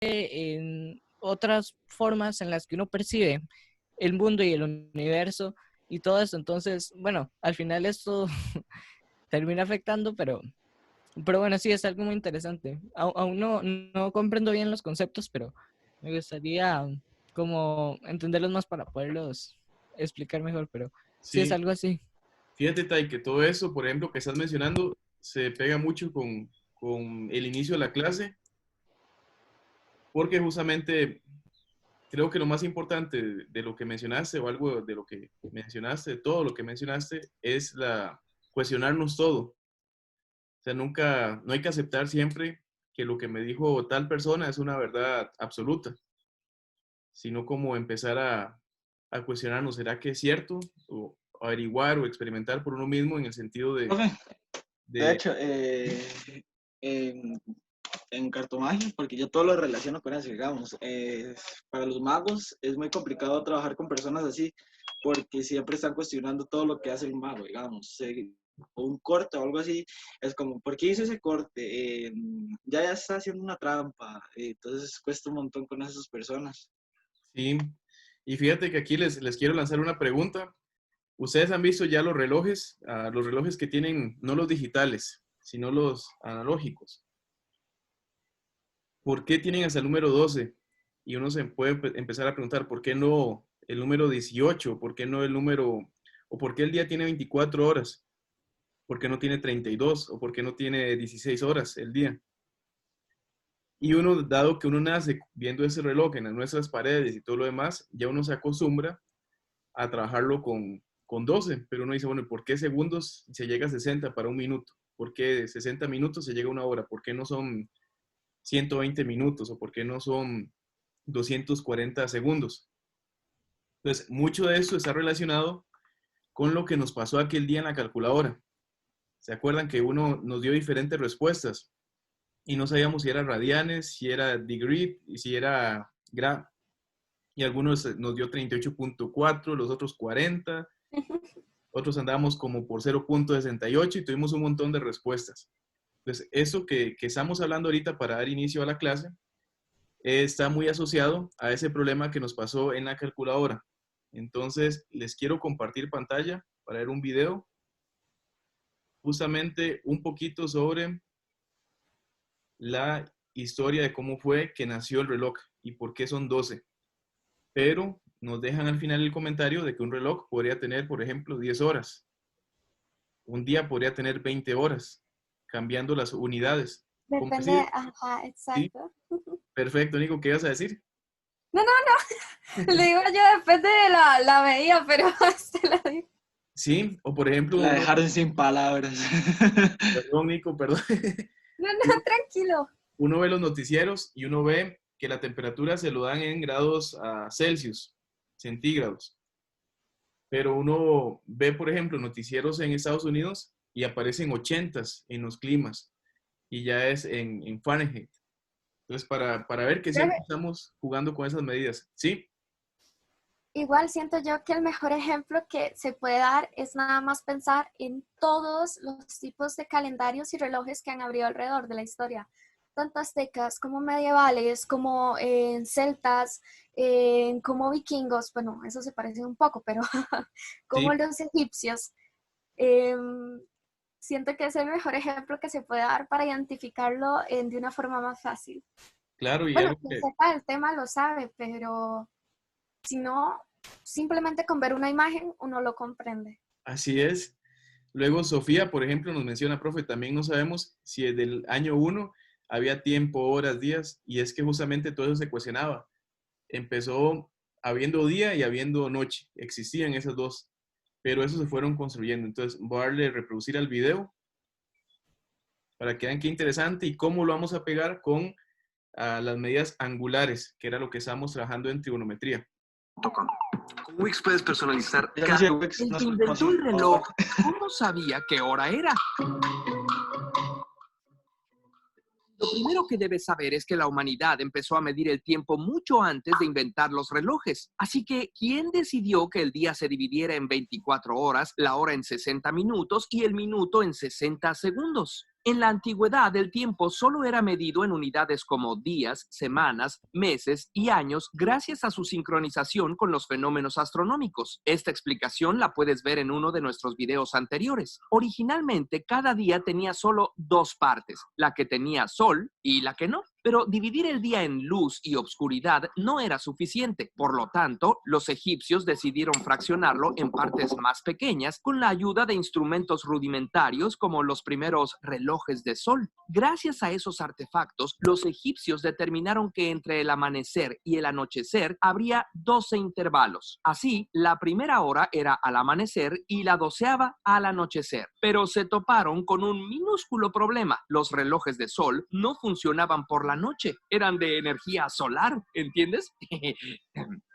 en otras formas en las que uno percibe el mundo y el universo y todo eso. Entonces, bueno, al final esto termina afectando, pero bueno, sí, es algo muy interesante. Aún no comprendo bien los conceptos, pero me gustaría como entenderlos más para poderlos explicar mejor, pero sí es Sí, algo así. fíjate, Tai, que todo eso, por ejemplo, que estás mencionando, se pega mucho con el inicio de la clase, porque justamente creo que lo más importante de lo que mencionaste, o algo de lo que mencionaste, de todo lo que mencionaste, es cuestionarnos todo. O sea, nunca, no hay que aceptar siempre que lo que me dijo tal persona es una verdad absoluta, sino como empezar a cuestionarnos, ¿será que es cierto? O averiguar o experimentar por uno mismo en el sentido Profe, de de hecho, en, en cartomagia, porque yo todo lo relaciono con eso, digamos, para los magos es muy complicado trabajar con personas así, porque siempre están cuestionando todo lo que hace el mago, digamos, o un corte o algo así, es como, ¿por qué hizo ese corte? Ya está haciendo una trampa, entonces cuesta un montón con esas personas. sí. Y fíjate que aquí les quiero lanzar una pregunta. ¿Ustedes han visto ya los relojes que tienen, no los digitales, sino los analógicos? ¿Por qué tienen hasta el número 12? Y uno se puede empezar a preguntar, ¿por qué no el número 18? ¿Por qué no el número, o por qué el día tiene 24 horas? ¿Por qué no tiene 32? ¿O por qué no tiene 16 horas el día? Y uno, dado que uno nace viendo ese reloj en nuestras paredes y todo lo demás, ya uno se acostumbra a trabajarlo con 12, pero uno dice, bueno, ¿por qué segundos se llega a 60 para un minuto? ¿Por qué 60 minutos se llega a una hora? ¿Por qué no son 120 minutos o por qué no son 240 segundos? Entonces, mucho de eso está relacionado con lo que nos pasó aquel día en la calculadora. ¿Se acuerdan que uno nos dio diferentes respuestas y no sabíamos si era radianes, si era degree y si era grad? Y algunos nos dio 38.4, los otros 40, otros andábamos como por 0.68 y tuvimos un montón de respuestas. Entonces, eso que estamos hablando ahorita para dar inicio a la clase está muy asociado a ese problema que nos pasó en la calculadora. Entonces, les quiero compartir pantalla para ver un video, justamente un poquito sobre la historia de cómo fue que nació el reloj y por qué son 12. Pero nos dejan al final el comentario de que un reloj podría tener, por ejemplo, 10 horas. Un día podría tener 20 horas, cambiando las unidades. ¿Cómo Depende, así? ajá, Sí, exacto. perfecto, Nico, ¿qué ibas a decir? No, no, no, le digo yo, depende de la medida, pero se la digo. Sí, o por ejemplo, La dejaron sin palabras. perdón, Nico, perdón. No, no, tranquilo. Uno ve los noticieros y uno ve que la temperatura se lo dan en grados Celsius, centígrados. Pero uno ve, por ejemplo, noticieros en Estados Unidos y aparecen 80s en los climas y ya es en Fahrenheit. Entonces, para ver que siempre estamos jugando con esas medidas. ¿Sí? Igual siento yo que el mejor ejemplo que se puede dar es nada más pensar en todos los tipos de calendarios y relojes que han habido alrededor de la historia, tanto aztecas como medievales, como celtas, como vikingos, bueno, eso se parece un poco, pero como Sí, los egipcios. Em, Siento que es el mejor ejemplo que se puede dar para identificarlo de una forma más fácil. claro, y Bueno, algo quien que sepa el tema lo sabe, pero si no, simplemente con ver una imagen uno lo comprende. así es. Luego Sofía, por ejemplo, nos menciona, profe, también no sabemos si desde el año uno había tiempo, horas, días, y es que justamente todo eso se cuestionaba. Empezó habiendo día y habiendo noche, existían esas dos, pero eso se fueron construyendo. Entonces, voy a darle reproducir al video para que vean qué interesante y cómo lo vamos a pegar con las medidas angulares, que era lo que estábamos trabajando en trigonometría. Con Wix puedes personalizar Ya no sé, Wix, El no que sé cómo inventó así. el reloj, ¿cómo sabía qué hora era? Lo primero que debes saber es que la humanidad empezó a medir el tiempo mucho antes de inventar los relojes. Así que, ¿quién decidió que el día se dividiera en 24 horas, la hora en 60 minutos y el minuto en 60 segundos? En la antigüedad, el tiempo solo era medido en unidades como días, semanas, meses y años gracias a su sincronización con los fenómenos astronómicos. Esta explicación la puedes ver en uno de nuestros videos anteriores. Originalmente, cada día tenía solo dos partes, la que tenía sol y la que no. Pero dividir el día en luz y obscuridad no era suficiente. Por lo tanto, los egipcios decidieron fraccionarlo en partes más pequeñas con la ayuda de instrumentos rudimentarios como los primeros relojes de sol. Gracias a esos artefactos, los egipcios determinaron que entre el amanecer y el anochecer habría 12 intervalos. Así, la primera hora era al amanecer y la 12ª al anochecer. Pero se toparon con un minúsculo problema. Los relojes de sol no funcionaban por la noche, eran de energía solar, ¿entiendes?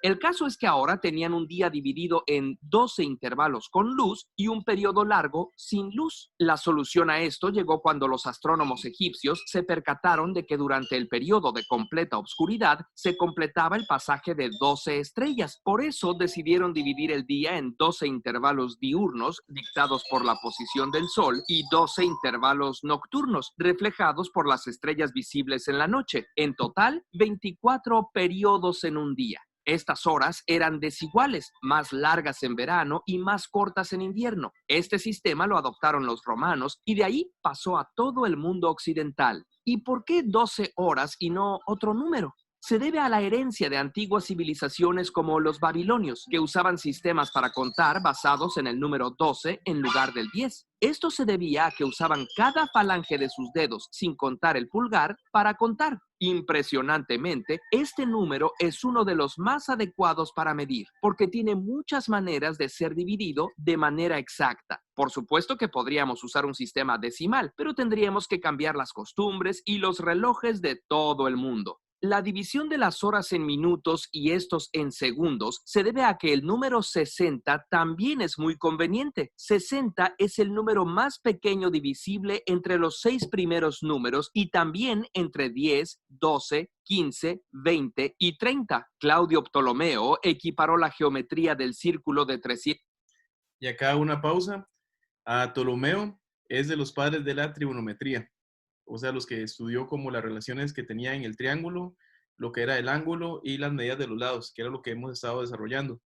El caso es que ahora tenían un día dividido en 12 intervalos con luz y un periodo largo sin luz. La solución a esto llegó cuando los astrónomos egipcios se percataron de que durante el periodo de completa oscuridad se completaba el pasaje de 12 estrellas. Por eso decidieron dividir el día en 12 intervalos diurnos dictados por la posición del sol y 12 intervalos nocturnos reflejados por las estrellas visibles en la noche. En total, 24 periodos en un día. Estas horas eran desiguales, más largas en verano y más cortas en invierno. Este sistema lo adoptaron los romanos y de ahí pasó a todo el mundo occidental. ¿Y por qué 12 horas y no otro número? Se debe a la herencia de antiguas civilizaciones como los babilonios, que usaban sistemas para contar basados en el número 12 en lugar del 10. Esto se debía a que usaban cada falange de sus dedos, sin contar el pulgar, para contar. Impresionantemente, este número es uno de los más adecuados para medir, porque tiene muchas maneras de ser dividido de manera exacta. Por supuesto que podríamos usar un sistema decimal, pero tendríamos que cambiar las costumbres y los relojes de todo el mundo. La división de las horas en minutos y estos en segundos se debe a que el número 60 también es muy conveniente. 60 es el número más pequeño divisible entre los 6 primeros números y también entre 10, 12, 15, 20 y 30. Claudio Ptolomeo equiparó la geometría del círculo de 300. Y acá una pausa. A Ptolomeo es de los padres de la trigonometría, o sea, los que estudió como las relaciones que tenía en el triángulo, lo que era el ángulo y las medidas de los lados, que era lo que hemos estado desarrollando.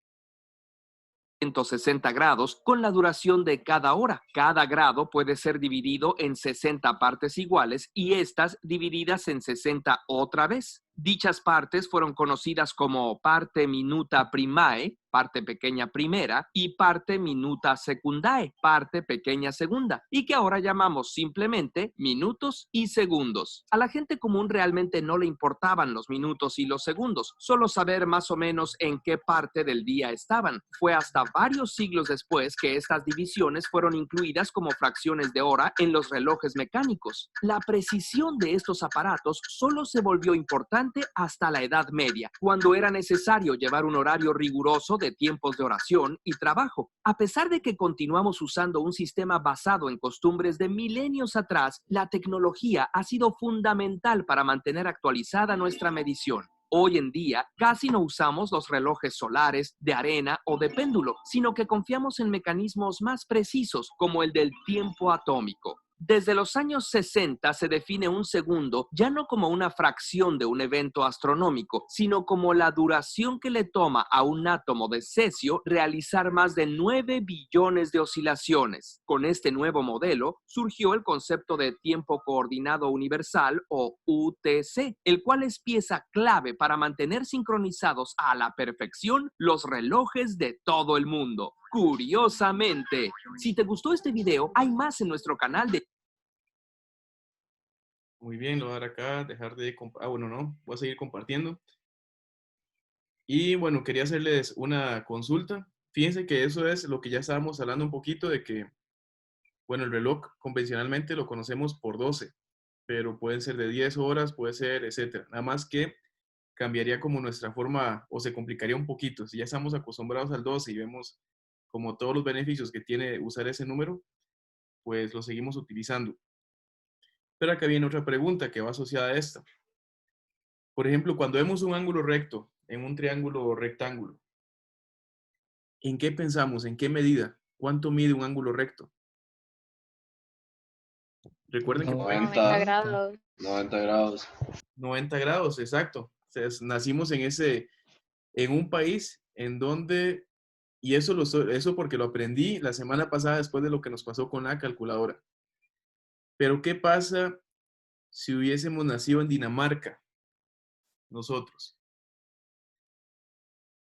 160 grados con la duración de cada hora. Cada grado puede ser dividido en 60 partes iguales y estas divididas en 60 otra vez. Dichas partes fueron conocidas como parte minuta primae, parte pequeña primera, y parte minuta secundae, parte pequeña segunda, y que ahora llamamos simplemente minutos y segundos. A la gente común realmente no le importaban los minutos y los segundos, solo saber más o menos en qué parte del día estaban. Fue hasta varios siglos después que estas divisiones fueron incluidas como fracciones de hora en los relojes mecánicos. La precisión de estos aparatos solo se volvió importante hasta la Edad Media, cuando era necesario llevar un horario riguroso de tiempos de oración y trabajo. A pesar de que continuamos usando un sistema basado en costumbres de milenios atrás, la tecnología ha sido fundamental para mantener actualizada nuestra medición. Hoy en día, casi no usamos los relojes solares, de arena o de péndulo, sino que confiamos en mecanismos más precisos, como el del tiempo atómico. Desde los años 60 se define un segundo ya no como una fracción de un evento astronómico, sino como la duración que le toma a un átomo de cesio realizar más de 9 billones de oscilaciones. Con este nuevo modelo surgió el concepto de tiempo coordinado universal o UTC, el cual es pieza clave para mantener sincronizados a la perfección los relojes de todo el mundo. Curiosamente, si te gustó este video, hay más en nuestro canal de... Muy bien, lo voy a dar acá, dejar de... bueno, no, voy a seguir compartiendo. Y bueno, quería hacerles una consulta. Fíjense que eso es lo que ya estábamos hablando un poquito de que, bueno, el reloj convencionalmente lo conocemos por 12, pero pueden ser de 10 horas, puede ser, etcétera. Nada más que cambiaría como nuestra forma o se complicaría un poquito. Si ya estamos acostumbrados al 12 y vemos como todos los beneficios que tiene usar ese número, pues lo seguimos utilizando. Pero acá viene otra pregunta que va asociada a esta. Por ejemplo, cuando vemos un ángulo recto en un triángulo o rectángulo, ¿en qué pensamos? ¿En qué medida? ¿Cuánto mide un ángulo recto? Recuerden que 90 grados. 90 grados. 90 grados, exacto. O sea, nacimos en un país en donde, y eso porque lo aprendí la semana pasada después de lo que nos pasó con la calculadora. Pero ¿qué pasa si hubiésemos nacido en Dinamarca, nosotros?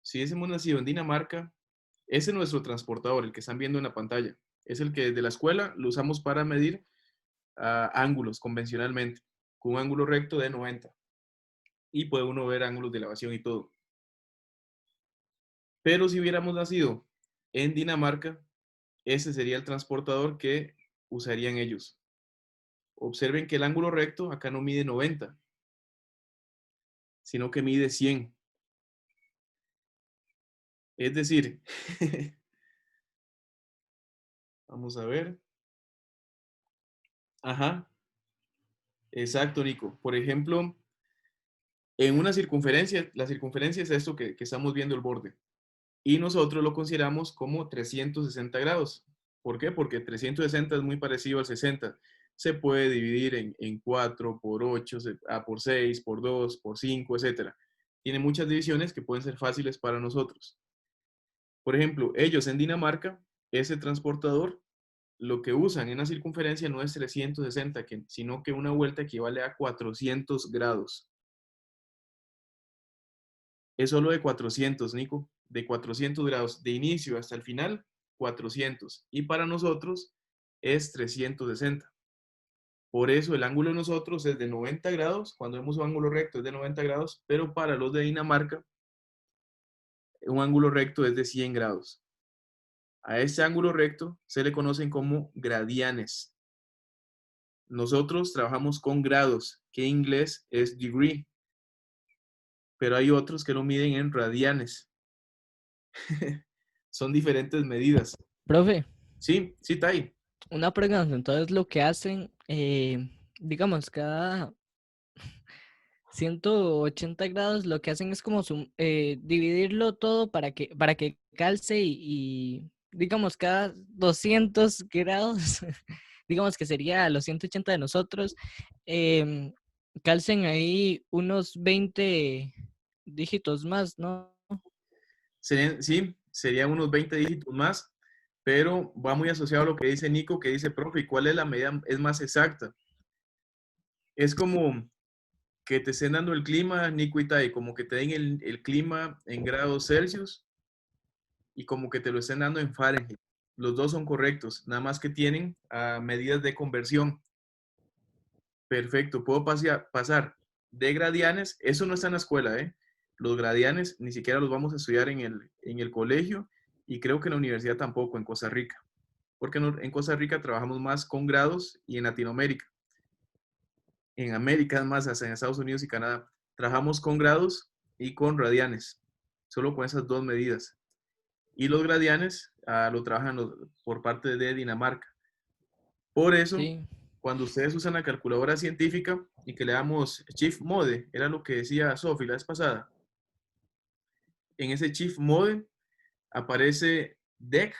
Si hubiésemos nacido en Dinamarca, ese es nuestro transportador, el que están viendo en la pantalla. Es el que desde la escuela lo usamos para medir ángulos convencionalmente, con un ángulo recto de 90. Y puede uno ver ángulos de elevación y todo. Pero si hubiéramos nacido en Dinamarca, ese sería el transportador que usarían ellos. Observen que el ángulo recto acá no mide 90, sino que mide 100. Es decir, vamos a ver. Ajá, exacto, Nico. Por ejemplo, en una circunferencia, la circunferencia es esto que estamos viendo el borde. Y nosotros lo consideramos como 360 grados. ¿Por qué? Porque 360 es muy parecido al 60. Se puede dividir en 4, por 8, por 6, por 2, por 5, etcétera. Tiene muchas divisiones que pueden ser fáciles para nosotros. Por ejemplo, ellos en Dinamarca, ese transportador, lo que usan en la circunferencia no es 360, sino que una vuelta equivale a 400 grados. Es solo de 400, Nico, de 400 grados, de inicio hasta el final, 400. Y para nosotros es 360. Por eso el ángulo de nosotros es de 90 grados, cuando vemos un ángulo recto es de 90 grados, pero para los de Dinamarca, un ángulo recto es de 100 grados. A este ángulo recto se le conocen como gradianes. Nosotros trabajamos con grados, que en inglés es degree, pero hay otros que lo miden en radianes. Son diferentes medidas. Profe, Sí, sí, Tai. una pregunta. Entonces, lo que hacen, digamos, cada 180 grados, lo que hacen es como dividirlo todo para que calce digamos, cada 200 grados, digamos que sería los 180 de nosotros, em, calcen ahí unos 20 dígitos más, ¿no? Sí, serían unos 20 dígitos más, pero va muy asociado a lo que dice Nico, que dice, profe, ¿y cuál es la medida? Es más exacta. Es como que te estén dando el clima, Nico y Tai, como que te den el clima en grados Celsius y como que te lo estén dando en Fahrenheit. Los dos son correctos, nada más que tienen medidas de conversión. Perfecto, puedo pasar de gradianes, eso no está en la escuela, ¿eh? Los gradianes ni siquiera los vamos a estudiar en el colegio y creo que en la universidad tampoco, en Costa Rica, porque en Costa Rica trabajamos más con grados y en Latinoamérica. En América, más hasta en Estados Unidos y Canadá, trabajamos con grados y con radianes, solo con esas dos medidas. Y los gradianes lo trabajan por parte de Dinamarca. Por eso, Sí, cuando ustedes usan la calculadora científica y que le damos Shift Mode, era lo que decía Sophie la vez pasada, en ese Shift Mode aparece DEC,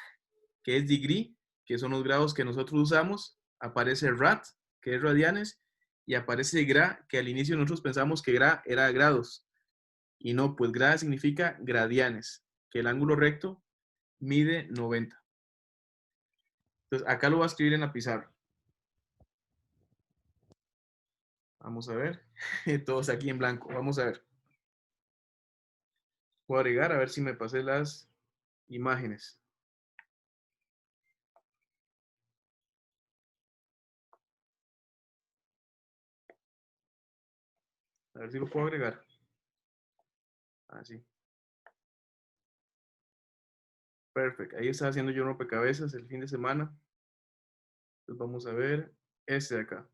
que es degree, que son los grados que nosotros usamos, aparece rad, que es radianes, y aparece gra, que al inicio nosotros pensamos que gra era grados, y no, pues gra significa gradianes, que el ángulo recto mide 90. Entonces, acá lo voy a escribir en la pizarra. Vamos a ver. Todos aquí en blanco. Vamos a ver. Voy a agregar a ver si me pasé las imágenes. A ver si lo puedo agregar. Así. Perfecto. Ahí estaba haciendo yo un rompecabezas el fin de semana. Entonces vamos a ver este de acá.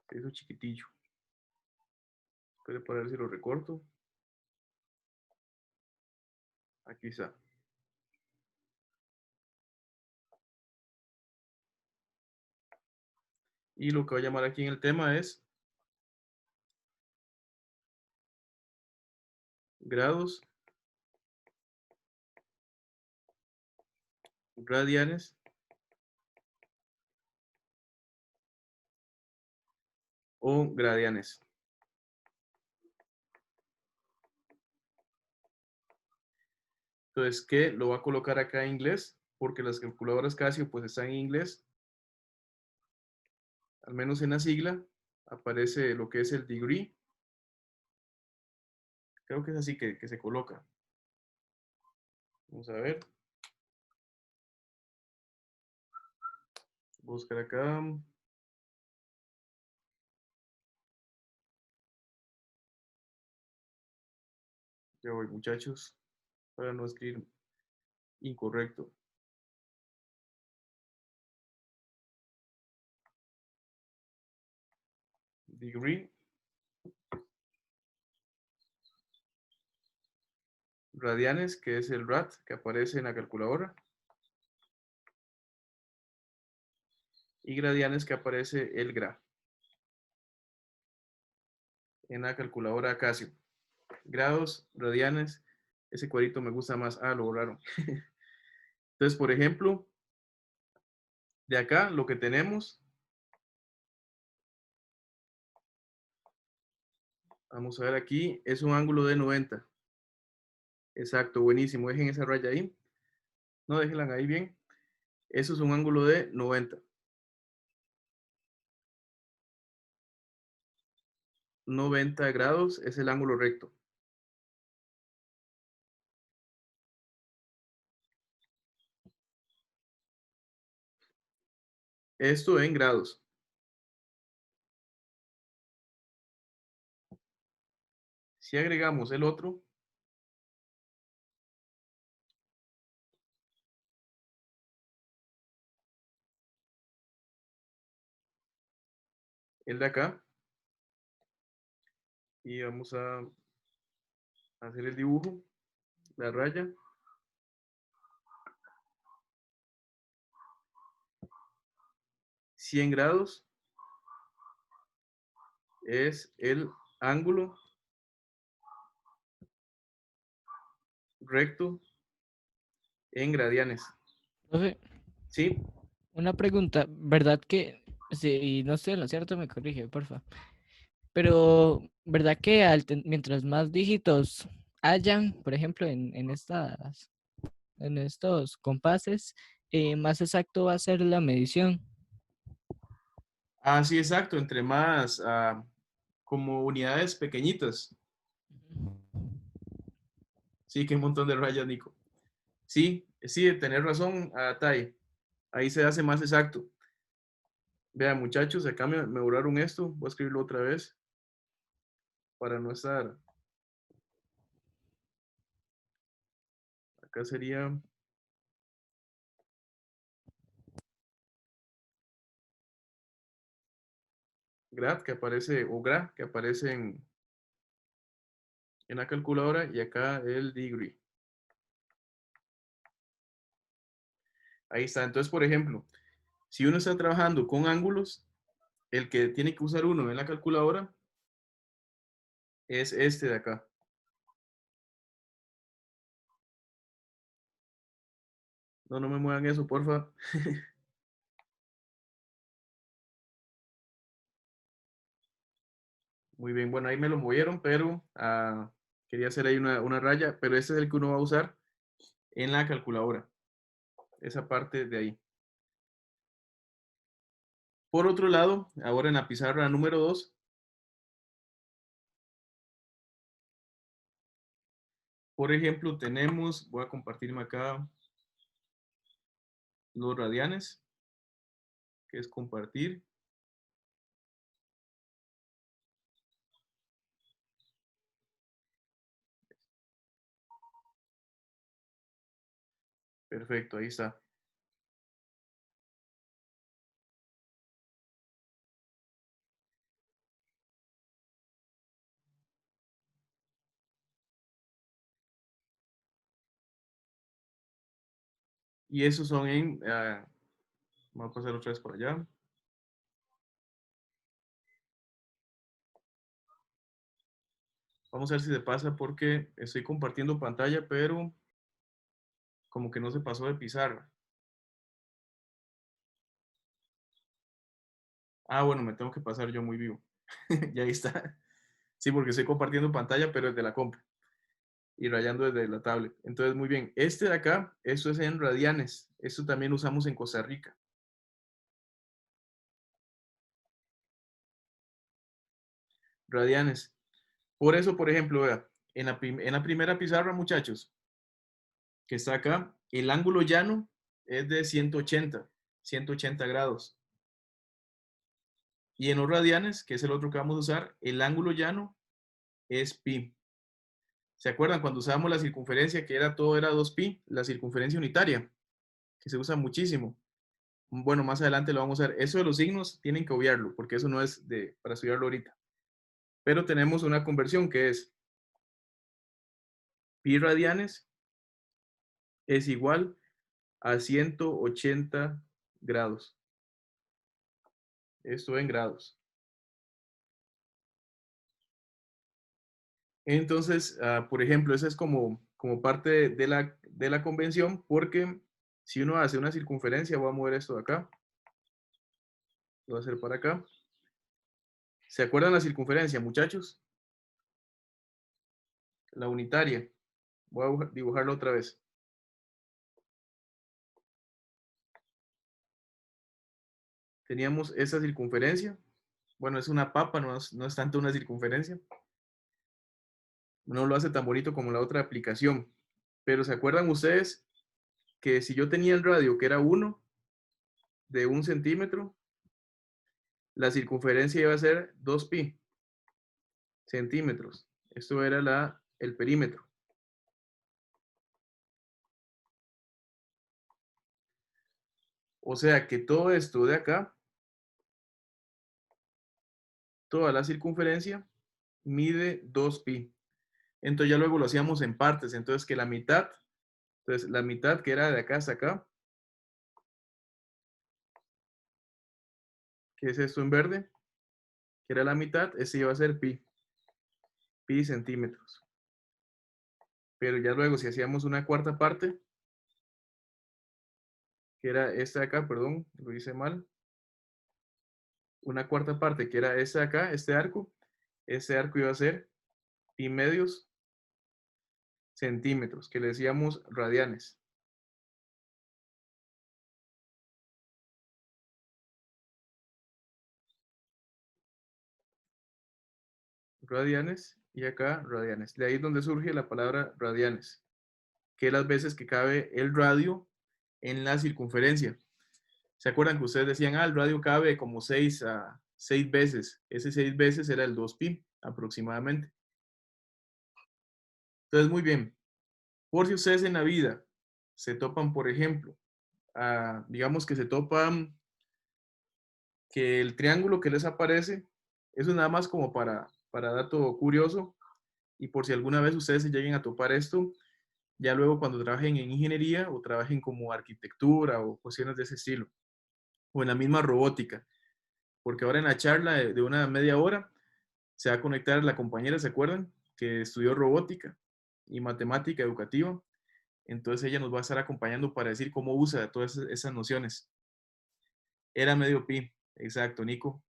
Se hizo chiquitillo. Espere para ver si lo recorto. Aquí está. Y lo que voy a llamar aquí en el tema es grados radianes o gradianes. Entonces, ¿qué? Lo va a colocar acá en inglés, porque las calculadoras Casio pues están en inglés. Al menos en la sigla aparece lo que es el degree. Creo que es así que se coloca. Vamos a ver. Buscar acá. Ya voy, muchachos, para no escribir incorrecto. Degree. Radianes, que es el rad que aparece en la calculadora. Y gradianes, que aparece el gra en la calculadora Casio. Grados, radianes, ese cuadrito me gusta más. Ah, lo borraron. Entonces, por ejemplo, de acá lo que tenemos, vamos a ver aquí, es un ángulo de 90. Exacto, buenísimo. Dejen esa raya ahí. No, déjenla ahí bien. Eso es un ángulo de 90. 90 grados es el ángulo recto. Esto en grados. Si agregamos el otro, el de acá, y vamos a hacer el dibujo, la raya. 100 grados es el ángulo recto en gradianes. Profe, ¿Sí? una pregunta, ¿verdad que, si no estoy en lo cierto, me corrige, porfa? Pero, ¿verdad que mientras más dígitos hayan, por ejemplo, en estos compases, más exacto va a ser la medición? Ah, sí, exacto. Entre más como unidades pequeñitas. Sí, que un montón de rayas, Nico. Sí, sí, tener razón, Tai. Ahí se hace más exacto. Vean, muchachos, acá me borraron esto. Voy a escribirlo otra vez para no estar. Acá sería grad, que aparece, o gra, que aparece en la calculadora, y acá el degree. Ahí está. Entonces, por ejemplo, si uno está trabajando con ángulos, el que tiene que usar uno en la calculadora es este de acá. No, no me muevan eso, porfa. Muy bien, bueno, ahí me lo movieron, pero quería hacer ahí una raya, pero este es el que uno va a usar en la calculadora, esa parte de ahí. Por otro lado, ahora en la pizarra número 2, por ejemplo, tenemos, voy a compartirme acá los radianes, que es compartir. Perfecto, ahí está. Y esos son vamos a pasar otra vez por allá. Vamos a ver si se pasa porque estoy compartiendo pantalla, pero como que no se pasó de pizarra. Ah, bueno, me tengo que pasar yo muy vivo. Ya ahí está. Sí, porque estoy compartiendo pantalla, pero desde la compu y rayando desde la tablet. Entonces, muy bien. Este de acá, esto es en radianes. Esto también lo usamos en Costa Rica. Radianes. Por eso, por ejemplo, vea, en la primera pizarra, muchachos, que está acá, el ángulo llano es de 180 grados. Y en los radianes, que es el otro que vamos a usar, el ángulo llano es pi. ¿Se acuerdan cuando usábamos la circunferencia, que todo era 2pi? La circunferencia unitaria, que se usa muchísimo. Bueno, más adelante lo vamos a ver. Eso de los signos tienen que obviarlo, porque eso no es para estudiarlo ahorita. Pero tenemos una conversión que es pi radianes es igual a 180 grados. Esto en grados. Entonces, por ejemplo, esa es como parte de la convención, porque si uno hace una circunferencia, voy a mover esto de acá, lo voy a hacer para acá. ¿Se acuerdan la circunferencia, muchachos? La unitaria. Voy a dibujarla otra vez. Teníamos esa circunferencia. Bueno, es una papa, no es tanto una circunferencia. No lo hace tan bonito como la otra aplicación. Pero ¿se acuerdan ustedes que si yo tenía el radio que era 1 de 1 centímetro, la circunferencia iba a ser 2pi centímetros? Esto era el perímetro. O sea que todo esto de acá, toda la circunferencia, mide 2pi. Entonces ya luego lo hacíamos en partes. Entonces que la mitad que era de acá hasta acá, que es esto en verde, que era la mitad, ese iba a ser pi centímetros. Pero ya luego si hacíamos una cuarta parte, que era esta de acá, perdón, lo hice mal. Una cuarta parte que era esta de acá, este arco iba a ser pi medios centímetros, que le decíamos radianes. Radianes y acá radianes. De ahí es donde surge la palabra radianes, que es las veces que cabe el radio en la circunferencia. ¿Se acuerdan que ustedes decían, el radio cabe como 6 veces? Ese 6 veces era el 2pi aproximadamente. Entonces, muy bien. Por si ustedes en la vida se topan, por ejemplo, digamos que se topan que el triángulo que les aparece, eso es nada más como para dato curioso, y por si alguna vez ustedes se lleguen a topar esto, ya luego cuando trabajen en ingeniería o trabajen como arquitectura o cuestiones de ese estilo, o en la misma robótica, porque ahora en la charla de una media hora se va a conectar la compañera, ¿se acuerdan? Que estudió robótica y matemática educativa. Entonces ella nos va a estar acompañando para decir cómo usa todas esas nociones. Era medio pi, exacto, Nico.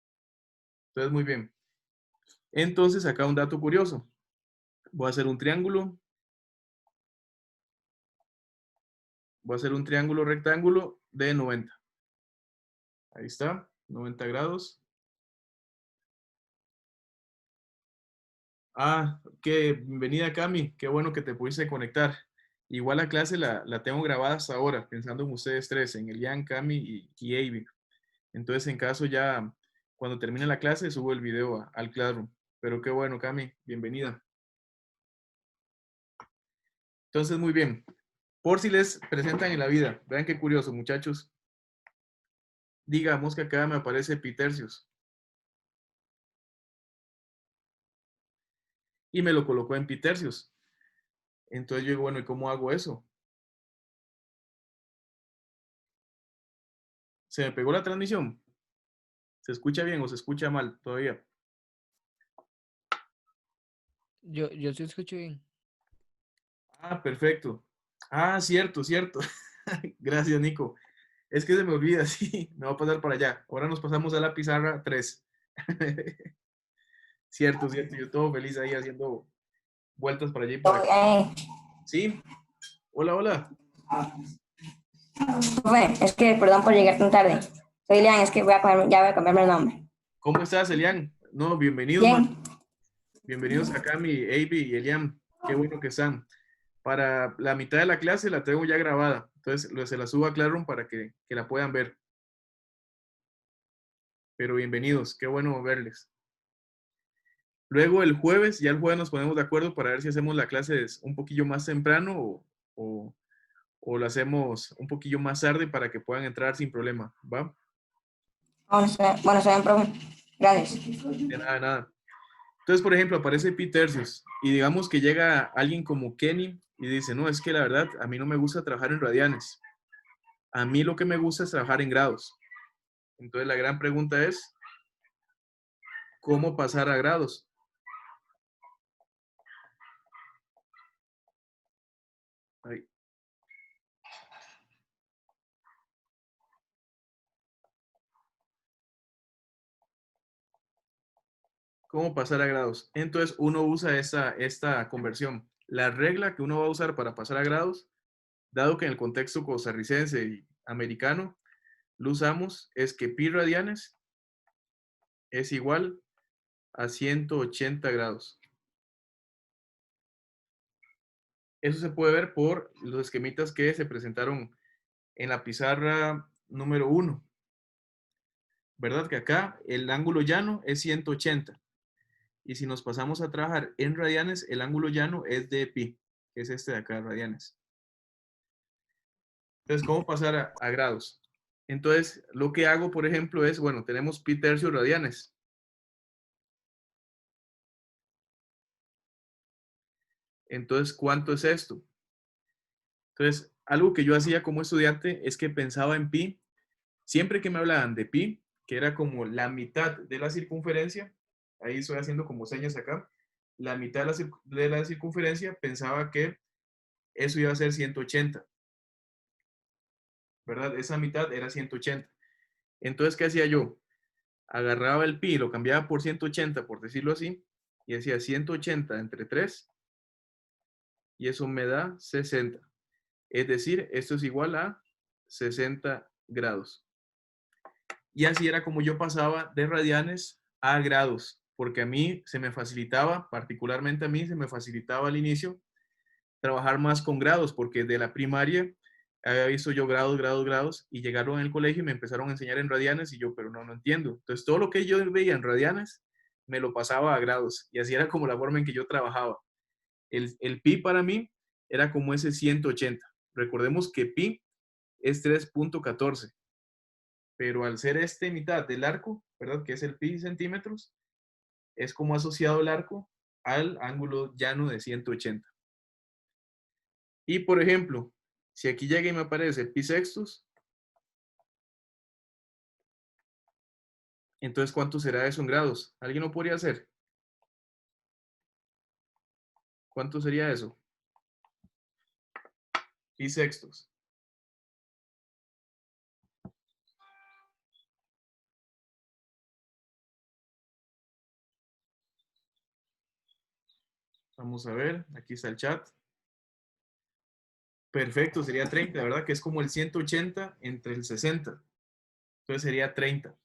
Entonces, muy bien. Entonces, acá un dato curioso. Voy a hacer un triángulo. Voy a hacer un triángulo rectángulo de 90. Ahí está, 90 grados. Bienvenida Cami, qué bueno que te pudiste conectar. Igual la clase la tengo grabada hasta ahora, pensando en ustedes tres, en Elian, Cami y Avi. Entonces, en caso ya, cuando termine la clase, subo el video al Classroom. Pero qué bueno, Cami, bienvenida. Entonces, muy bien. Por si les presentan en la vida, vean qué curioso, muchachos. Digamos que acá me aparece pi tercios. Y me lo colocó en pi tercios. Entonces yo digo, bueno, ¿y cómo hago eso? ¿Se me pegó la transmisión? ¿Se escucha bien o se escucha mal todavía? Yo sí escucho bien. Perfecto. Cierto. Gracias, Nico. Es que se me olvida, sí, me va a pasar para allá. Ahora nos pasamos a la pizarra 3. Cierto, cierto, yo todo feliz ahí haciendo vueltas para allá y para acá. Sí, hola, hola. Es que, perdón por llegar tan tarde. Soy Lian, es que ya voy a cambiarme el nombre. ¿Cómo estás, Elian? No, bienvenidos, man. Bien, Bienvenidos acá, mi Avi y Elian. Qué bueno que están. Para la mitad de la clase la tengo ya grabada. Entonces se la subo a Classroom para que la puedan ver. Pero bienvenidos, qué bueno verles. Luego ya el jueves nos ponemos de acuerdo para ver si hacemos la clase un poquillo más temprano o la hacemos un poquillo más tarde para que puedan entrar sin problema, ¿va? bueno, está bien, profe. Gracias. De nada, de nada. Entonces, por ejemplo, aparece Pi tercios y digamos que llega alguien como Kenny y dice, no, es que la verdad, a mí no me gusta trabajar en radianes. A mí lo que me gusta es trabajar en grados. Entonces, la gran pregunta es, ¿cómo pasar a grados? Ahí. ¿Cómo pasar a grados? Entonces, uno usa esta conversión. La regla que uno va a usar para pasar a grados, dado que en el contexto costarricense y americano lo usamos, es que pi radianes es igual a 180 grados. Eso se puede ver por los esquemitas que se presentaron en la pizarra número 1. ¿Verdad? Que acá el ángulo llano es 180. Y si nos pasamos a trabajar en radianes, el ángulo llano es de pi, que es este de acá, radianes. Entonces, ¿cómo pasar a grados? Entonces, lo que hago, por ejemplo, es, bueno, tenemos pi tercios radianes. Entonces, ¿cuánto es esto? Entonces, algo que yo hacía como estudiante es que pensaba en pi. Siempre que me hablaban de pi, que era como la mitad de la circunferencia, ahí estoy haciendo como señas acá, la mitad de la circunferencia, pensaba que eso iba a ser 180, ¿verdad? Esa mitad era 180. Entonces, ¿qué hacía yo? Agarraba el pi, lo cambiaba por 180, por decirlo así, y hacía 180 entre 3, y eso me da 60. Es decir, esto es igual a 60 grados. Y así era como yo pasaba de radianes a grados, porque a mí se me facilitaba, particularmente a mí se me facilitaba al inicio, trabajar más con grados, porque de la primaria había visto yo grados, grados, grados, y llegaron en el colegio y me empezaron a enseñar en radianes, y yo, pero no entiendo. Entonces, todo lo que yo veía en radianes, me lo pasaba a grados, y así era como la forma en que yo trabajaba. El pi para mí era como ese 180. Recordemos que pi es 3.14, pero al ser este mitad del arco, ¿verdad? Que es el pi centímetros, es como asociado el arco al ángulo llano de 180. Y por ejemplo, si aquí llega y me aparece pi sextos, entonces ¿cuánto será eso en grados? ¿Alguien lo podría hacer? ¿Cuánto sería eso? Pi sextos. Vamos a ver, aquí está el chat. Perfecto, sería 30, ¿verdad? Que es como el 180 entre el 60. Entonces sería 30.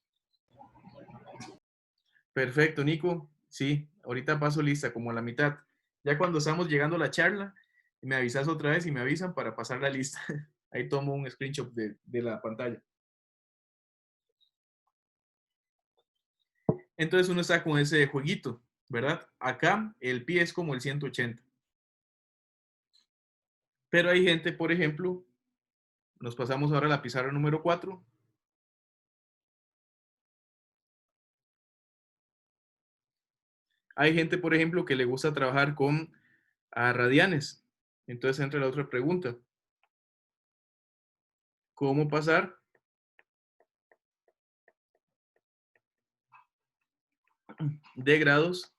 Perfecto, Nico. Sí, ahorita paso lista, como a la mitad. Ya cuando estamos llegando a la charla, me avisas otra vez y me avisan para pasar la lista. Ahí tomo un screenshot de la pantalla. Entonces uno está con ese jueguito, ¿verdad? Acá el pi es como el 180. Pero hay gente, por ejemplo, nos pasamos ahora a la pizarra número 4. Hay gente, por ejemplo, que le gusta trabajar con radianes. Entonces entra la otra pregunta. ¿Cómo pasar de grados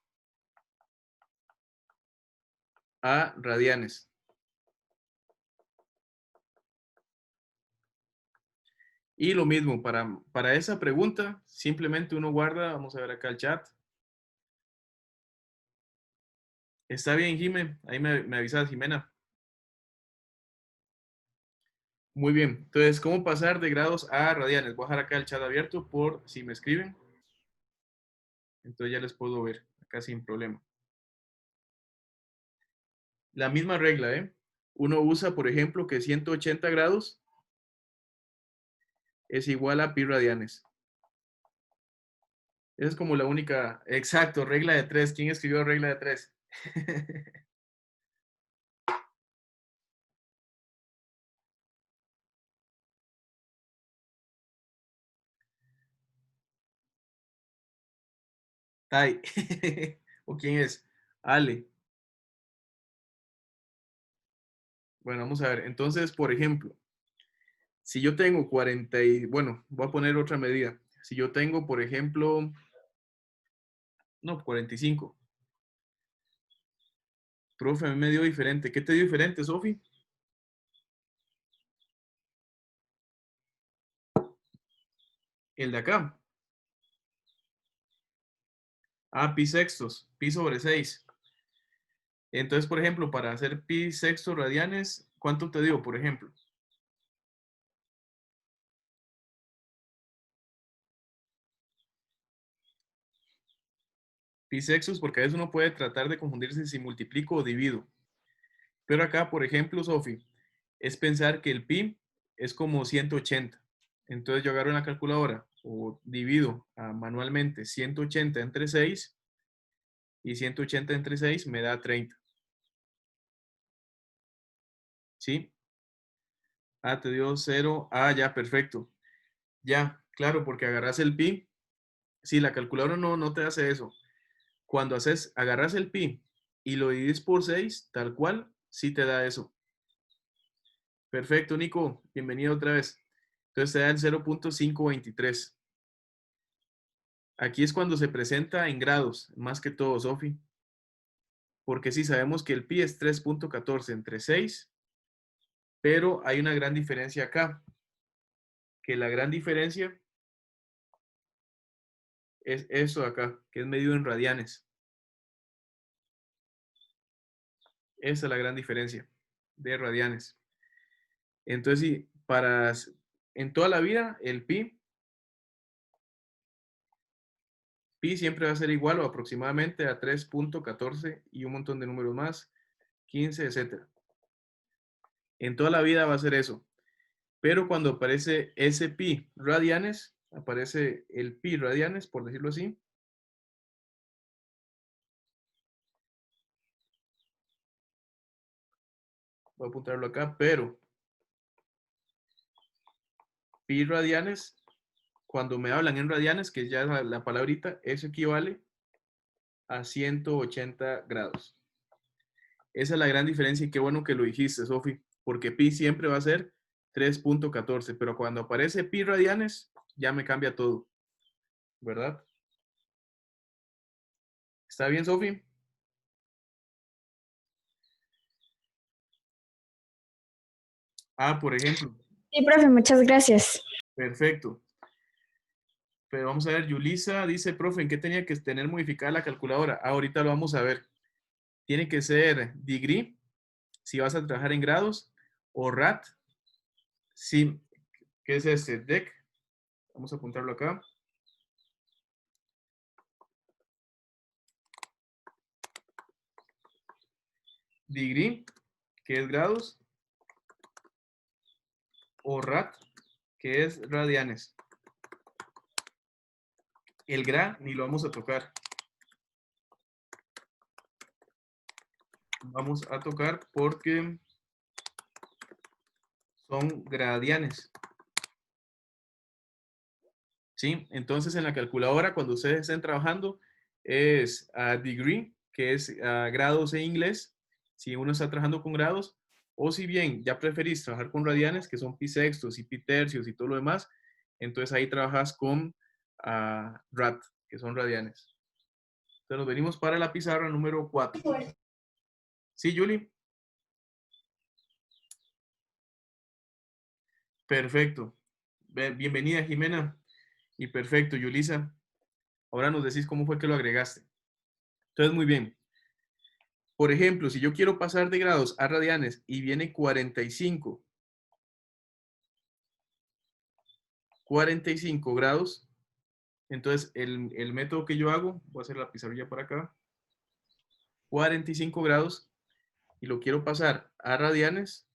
a radianes? Y lo mismo, para esa pregunta, simplemente uno guarda, vamos a ver acá el chat. Está bien, Jimé, ahí me avisas, Jimena. Muy bien, entonces, ¿cómo pasar de grados a radianes? Voy a dejar acá el chat abierto por si me escriben. Entonces ya les puedo ver acá sin problema. La misma regla, ¿eh? Uno usa, por ejemplo, que 180 grados es igual a pi radianes. Esa es como la única, exacto, regla de 3. ¿Quién escribió regla de 3? Tai. ¿O quién es? Ale. Bueno, vamos a ver. Entonces, por ejemplo, si yo tengo 40 y, bueno, voy a poner otra medida. Si yo tengo, por ejemplo, no, 45. Profe, a mí me dio diferente. ¿Qué te dio diferente, Sofi? El de acá. Ah, pi sextos, pi sobre 6. Entonces, por ejemplo, para hacer pi sextos radianes, ¿cuánto te dio, por ejemplo? Pi sextos, porque a veces uno puede tratar de confundirse si multiplico o divido. Pero acá, por ejemplo, Sofi, es pensar que el pi es como 180. Entonces yo agarro en la calculadora o divido manualmente 180 entre 6 y 180 entre 6 me da 30. ¿Sí? Ah, te dio 0. Ah, ya, perfecto. Ya, claro, porque agarras el pi. Sí, la calculadora no te hace eso. Cuando agarras el pi y lo divides por 6, tal cual, sí te da eso. Perfecto, Nico. Bienvenido otra vez. Entonces te da el 0.523. Aquí es cuando se presenta en grados, más que todo, Sofi. Porque sí sabemos que el pi es 3.14 entre 6, pero hay una gran diferencia acá. Que la gran diferencia es eso de acá, que es medido en radianes. Esa es la gran diferencia de radianes. Entonces, sí, en toda la vida, el pi siempre va a ser igual o aproximadamente a 3.14 y un montón de números más, 15, etcétera. En toda la vida va a ser eso. Pero cuando aparece ese pi radianes, aparece el pi radianes, por decirlo así. Voy a apuntarlo acá, pero pi radianes, cuando me hablan en radianes, que ya es la palabrita, eso equivale a 180 grados. Esa es la gran diferencia y qué bueno que lo dijiste, Sofi, porque pi siempre va a ser 3.14, pero cuando aparece pi radianes, ya me cambia todo, ¿verdad? ¿Está bien, Sofi? Ah, por ejemplo. Sí, profe, muchas gracias. Perfecto. Pero vamos a ver, Yulisa dice, profe, ¿en qué tenía que tener modificada la calculadora? Ah, ahorita lo vamos a ver. Tiene que ser degree, si vas a trabajar en grados, o rad, sí. ¿Qué es este? Dec. Vamos a apuntarlo acá. Degree, que es grados, o rad, que es radianes. El gra ni lo vamos a tocar. Vamos a tocar porque son gradianes. ¿Sí? Entonces en la calculadora, cuando ustedes estén trabajando, es degree, que es grados en inglés, si uno está trabajando con grados, o si bien ya preferís trabajar con radianes, que son pi sextos y pi tercios y todo lo demás, entonces ahí trabajas con rad, que son radianes. Entonces nos venimos para la pizarra número 4. ¿Sí, Julie? Perfecto. Bienvenida, Jimena. Y perfecto, Yulisa. Ahora nos decís cómo fue que lo agregaste. Entonces, muy bien. Por ejemplo, si yo quiero pasar de grados a radianes y viene 45 grados, entonces el método que yo hago, voy a hacer la pizarrilla para acá, 45 grados, y lo quiero pasar a radianes,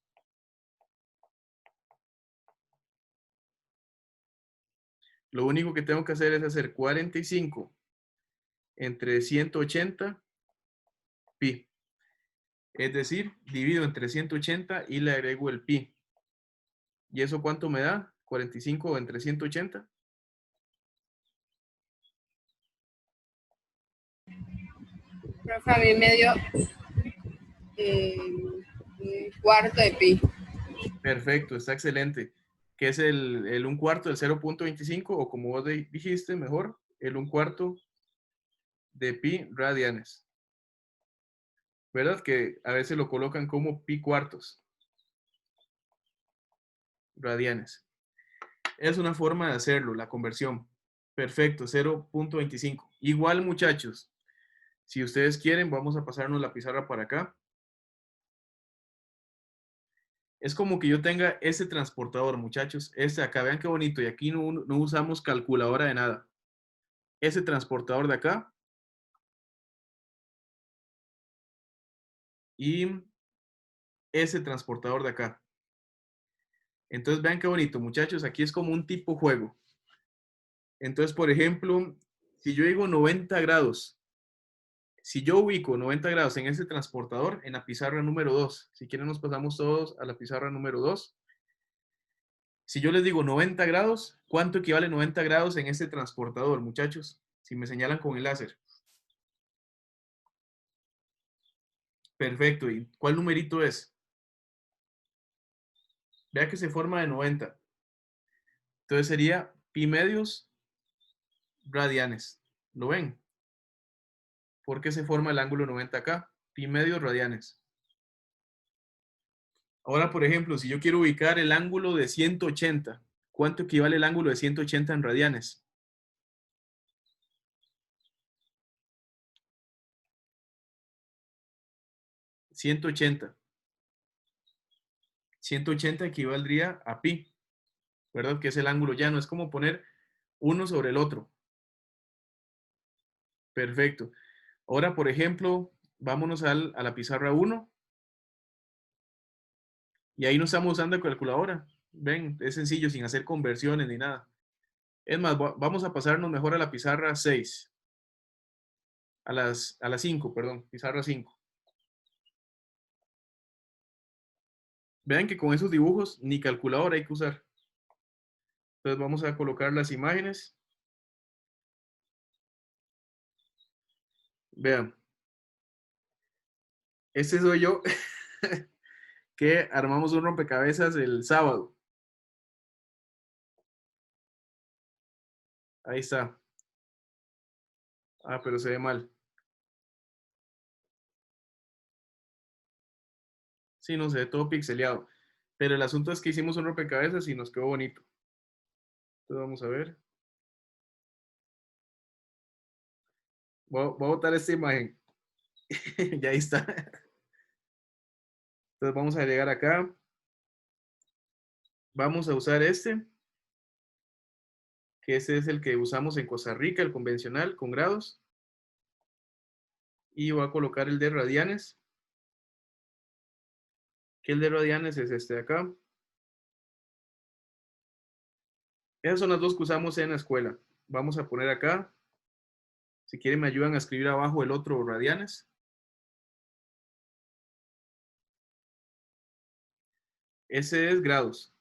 lo único que tengo que hacer es hacer 45 entre 180 pi. Es decir, divido entre 180 y le agrego el pi. ¿Y eso cuánto me da? 45 entre 180. Profe, a mí me dio un cuarto de pi. Perfecto, está excelente. Que es el 1/4 del 0.25, o como vos dijiste, mejor, el 1/4 de pi radianes. ¿Verdad? Que a veces lo colocan como pi cuartos radianes. Es una forma de hacerlo, la conversión. Perfecto, 0.25. Igual, muchachos, si ustedes quieren, vamos a pasarnos la pizarra para acá. Es como que yo tenga ese transportador, muchachos. Este acá, vean qué bonito. Y aquí no usamos calculadora de nada. Ese transportador de acá. Y ese transportador de acá. Entonces, vean qué bonito, muchachos. Aquí es como un tipo juego. Entonces, por ejemplo, si yo digo 90 grados, si yo ubico 90 grados en ese transportador, en la pizarra número 2, si quieren nos pasamos todos a la pizarra número 2. Si yo les digo 90 grados, ¿cuánto equivale 90 grados en este transportador, muchachos? Si me señalan con el láser. Perfecto. ¿Y cuál numerito es? Vea que se forma de 90. Entonces sería pi medios radianes. ¿Lo ven? ¿Por qué se forma el ángulo 90 acá? Pi medios radianes. Ahora, por ejemplo, si yo quiero ubicar el ángulo de 180, ¿cuánto equivale el ángulo de 180 en radianes? 180. 180 equivaldría a pi, ¿verdad? Que es el ángulo llano. Es como poner uno sobre el otro. Perfecto. Ahora, por ejemplo, vámonos a la pizarra 1. Y ahí no estamos usando calculadora. Ven, es sencillo, sin hacer conversiones ni nada. Es más, vamos a pasarnos mejor a la pizarra 6. A las 5, perdón, pizarra 5. Vean que con esos dibujos ni calculadora hay que usar. Entonces vamos a colocar las imágenes. Vean. Este soy yo que armamos un rompecabezas el sábado. Ahí está. Ah, pero se ve mal. Sí, no se ve todo pixeleado. Pero el asunto es que hicimos un rompecabezas y nos quedó bonito. Entonces vamos a ver. Voy a botar esta imagen. Ya ahí está. Entonces vamos a llegar acá. Vamos a usar este. Que ese es el que usamos en Costa Rica, el convencional, con grados. Y voy a colocar el de radianes. Que el de radianes es este de acá. Esas son las dos que usamos en la escuela. Vamos a poner acá. Si quieren me ayudan a escribir abajo el otro radianes. Ese es grados.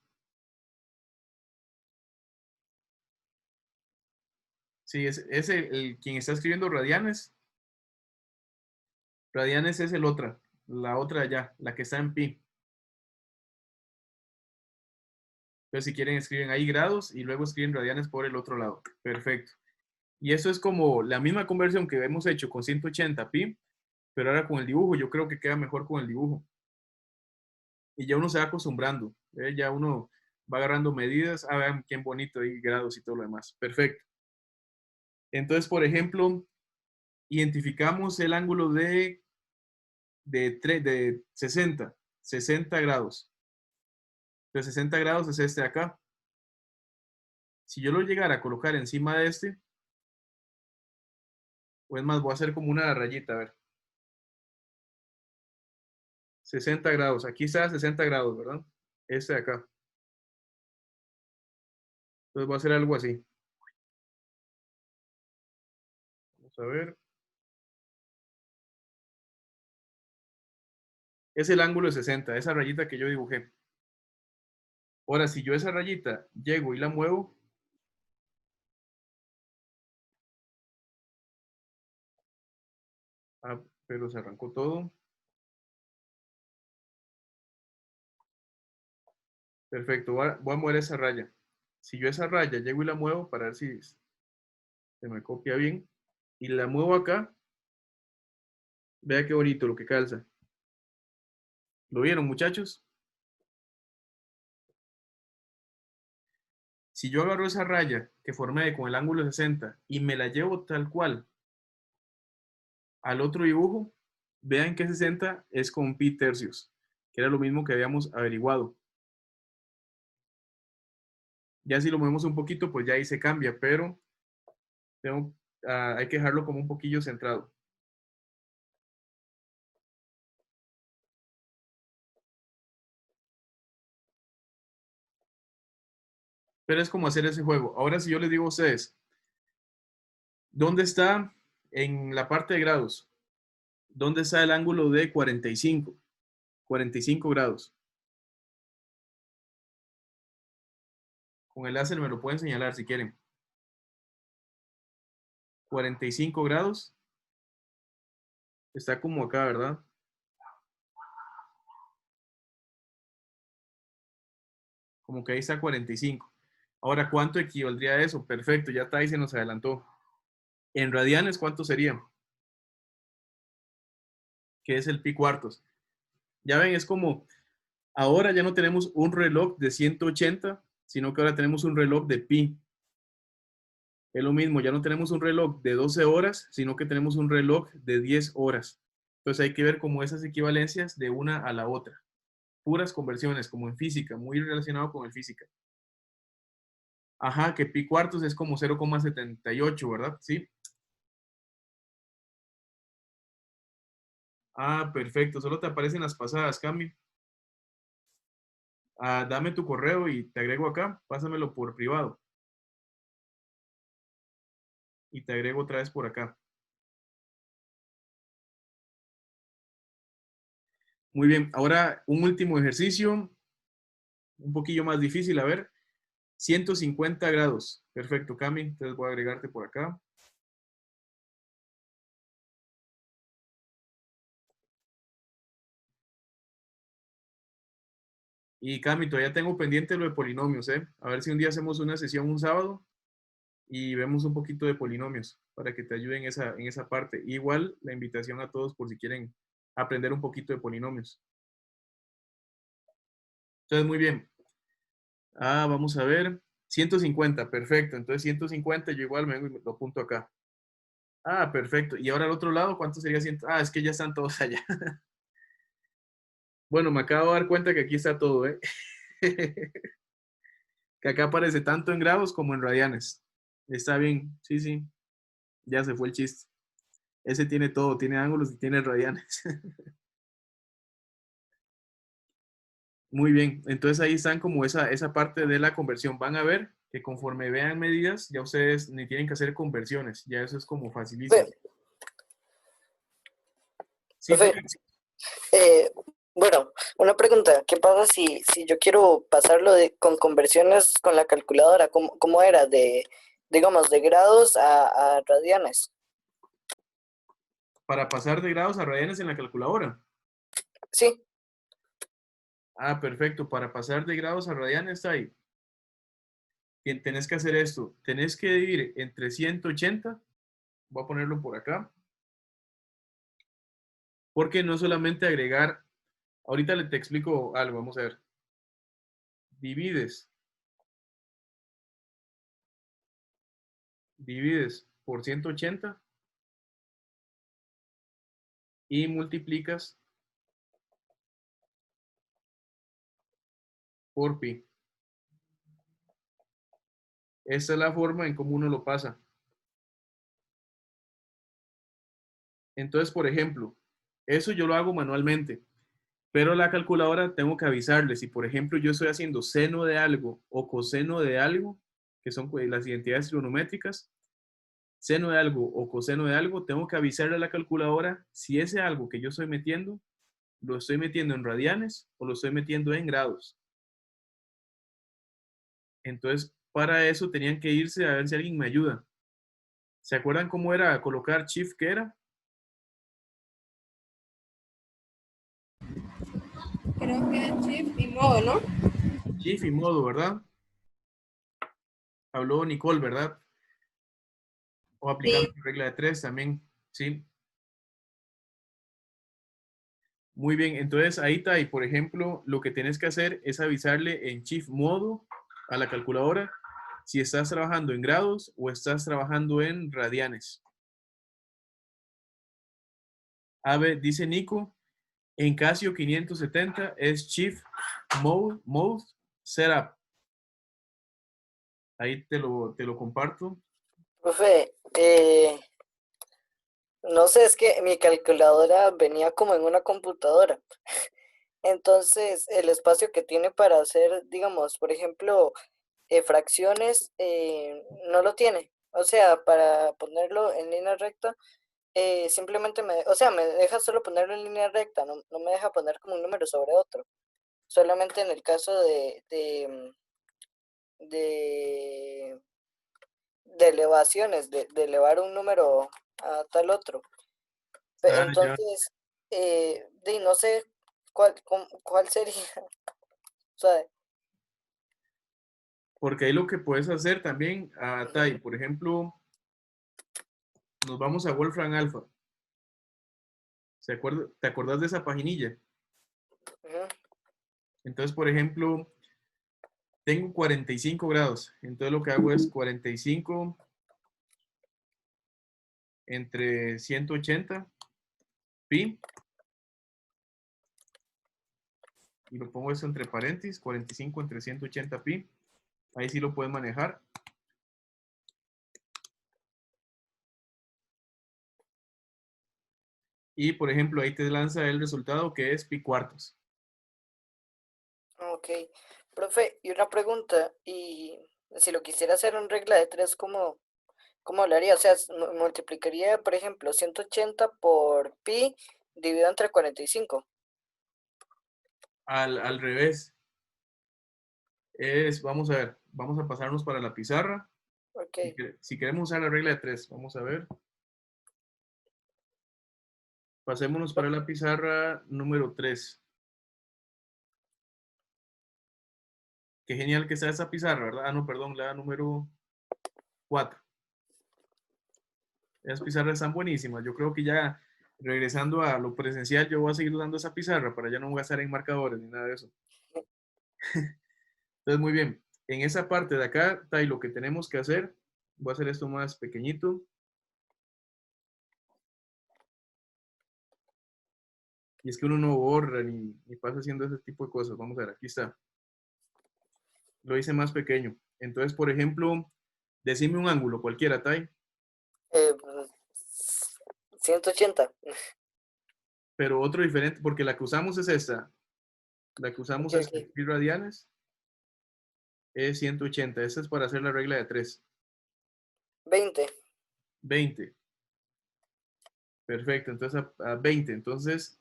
Sí, es quien está escribiendo radianes. Radianes es el otra. La otra allá, la que está en pi. Entonces si quieren escriben ahí grados y luego escriben radianes por el otro lado. Perfecto. Y eso es como la misma conversión que hemos hecho con 180 pi, pero ahora con el dibujo. Yo creo que queda mejor con el dibujo. Y ya uno se va acostumbrando. Ya uno Va agarrando medidas. Ah, vean qué bonito ahí, grados y todo lo demás. Perfecto. Entonces, por ejemplo, identificamos el ángulo de 60 grados. De 60 grados es este de acá. Si yo lo llegara a colocar encima de este, o es más, voy a hacer como una rayita, a ver. 60 grados. Aquí está 60 grados, ¿verdad? Este de acá. Entonces voy a hacer algo así. Vamos a ver. Es el ángulo de 60, esa rayita que yo dibujé. Ahora, si yo esa rayita llego y la muevo, pero se arrancó todo. Perfecto, voy a mover esa raya. Si yo esa raya llego y la muevo para ver si se me copia bien, y la muevo acá, vea qué bonito lo que calza. ¿Lo vieron, muchachos? Si yo agarro esa raya que formé con el ángulo de 60 y me la llevo tal cual al otro dibujo, vean que 60 es con pi tercios, que era lo mismo que habíamos averiguado. Ya si lo movemos un poquito, pues ya ahí se cambia, pero hay que dejarlo como un poquillo centrado. Pero es como hacer ese juego. Ahora si yo les digo a ustedes, ¿dónde está en la parte de grados? ¿Dónde está el ángulo de 45? 45 grados. Con el láser me lo pueden señalar si quieren. 45 grados. Está como acá, ¿verdad? Como que ahí está 45. Ahora, ¿cuánto equivaldría a eso? Perfecto, ya está ahí, se nos adelantó. En radianes, ¿cuánto sería? ¿Qué es el pi cuartos? Ya ven, es como, ahora ya no tenemos un reloj de 180, sino que ahora tenemos un reloj de pi. Es lo mismo, ya no tenemos un reloj de 12 horas, sino que tenemos un reloj de 10 horas. Entonces hay que ver como esas equivalencias de una a la otra. Puras conversiones, como en física, muy relacionado con el física. Ajá, que pi cuartos es como 0,78, ¿verdad? Sí. Ah, perfecto. Solo te aparecen las pasadas, Cami. Dame tu correo y te agrego acá. Pásamelo por privado. Y te agrego otra vez por acá. Muy bien. Ahora un último ejercicio. Un poquillo más difícil. A ver. 150 grados. Perfecto, Cami. Entonces voy a agregarte por acá. Y Cami, todavía tengo pendiente lo de polinomios, ¿eh? A ver si un día hacemos una sesión un sábado y vemos un poquito de polinomios para que te ayuden en esa parte. Igual la invitación a todos por si quieren aprender un poquito de polinomios. Entonces, muy bien. Vamos a ver. 150, perfecto. Entonces, 150, yo igual me vengo y lo apunto acá. Perfecto. Y ahora al otro lado, ¿cuánto sería 100? Es que ya están todos allá. Bueno, me acabo de dar cuenta que aquí está todo, ¿eh? Que acá aparece tanto en grados como en radianes. Está bien, sí, sí. Ya se fue el chiste. Ese tiene todo, tiene ángulos y tiene radianes. Muy bien, entonces ahí están como esa parte de la conversión. Van a ver que conforme vean medidas, ya ustedes ni tienen que hacer conversiones. Ya eso es como facilísimo. Sí, Profe, bueno, una pregunta, ¿qué pasa si yo quiero pasarlo con conversiones con la calculadora? ¿Cómo era? Digamos, de grados a radianes. Para pasar de grados a radianes en la calculadora. Sí. Perfecto, para pasar de grados a radianes está ahí. Tenés que hacer esto, tenés que dividir entre 180, voy a ponerlo por acá, porque no solamente agregar, ahorita te explico algo, vamos a ver. Divides divides por 180 y multiplicas por pi. Esta es la forma en cómo uno lo pasa. Entonces, por ejemplo, eso yo lo hago manualmente, pero la calculadora tengo que avisarle si, por ejemplo, yo estoy haciendo seno de algo o coseno de algo, que son las identidades trigonométricas, seno de algo o coseno de algo, tengo que avisarle a la calculadora si ese algo que yo estoy metiendo, lo estoy metiendo en radianes o lo estoy metiendo en grados. Entonces, para eso tenían que irse a ver si alguien me ayuda. ¿Se acuerdan cómo era colocar shift que era? Creo que es shift y modo, ¿no? Shift y modo, ¿verdad? Habló Nicole, ¿verdad? O aplicando Sí. la regla de 3 también, ¿sí? Muy bien, entonces ahí está, y por ejemplo, lo que tienes que hacer es avisarle en shift modo a la calculadora si estás trabajando en grados o estás trabajando en radianes. A ver, dice Nico, en Casio 570 es shift mode setup. Ahí te lo comparto. Profe, no sé, es que mi calculadora venía como en una computadora. Entonces, el espacio que tiene para hacer, digamos, por ejemplo, fracciones, no lo tiene. O sea, para ponerlo en línea recta, simplemente o sea, me deja solo ponerlo en línea recta, no me deja poner como un número sobre otro. Solamente en el caso de elevaciones, de elevar un número a tal otro. Ah, ya. Entonces, no sé cuál sería. O sea, Porque ahí lo que puedes hacer también, Tai, por ejemplo, nos vamos a Wolfram Alpha. ¿Te acordás de esa paginilla? ujú, Entonces, por ejemplo, tengo 45 grados. Entonces lo que hago es 45 entre 180 pi. Y lo pongo eso entre paréntesis, 45 entre 180 pi. Ahí sí lo puedes manejar. Y por ejemplo, ahí te lanza el resultado que es pi cuartos. ok. Profe, y una pregunta, y si lo quisiera hacer en regla de 3, ¿cómo lo haría? O sea, multiplicaría, por ejemplo, 180 por pi dividido entre 45. Al revés, vamos a ver, vamos a pasarnos para la pizarra. Ok, Si queremos usar la regla de 3, vamos a ver. Pasémonos para la pizarra número 3. Qué genial que está esa pizarra, ¿verdad? Ah, no, perdón, la número 4. Esas pizarras están buenísimas. Yo creo que ya regresando a lo presencial, yo voy a seguir usando esa pizarra para ya no gastar en marcadores ni nada de eso. Entonces, muy bien. En esa parte de acá, Tai, lo que tenemos que hacer, voy a hacer esto más pequeñito. Y es que uno no borra ni pasa haciendo ese tipo de cosas. Vamos a ver, aquí está. Lo hice más pequeño. Entonces, por ejemplo, decime un ángulo cualquiera, Tai, 180. pero otro diferente, porque la que usamos es esta. La que Ok, usamos es ok. pi radianes, es 180. Esta es para hacer la regla de 3. 20. 20. Perfecto, entonces a 20. Entonces,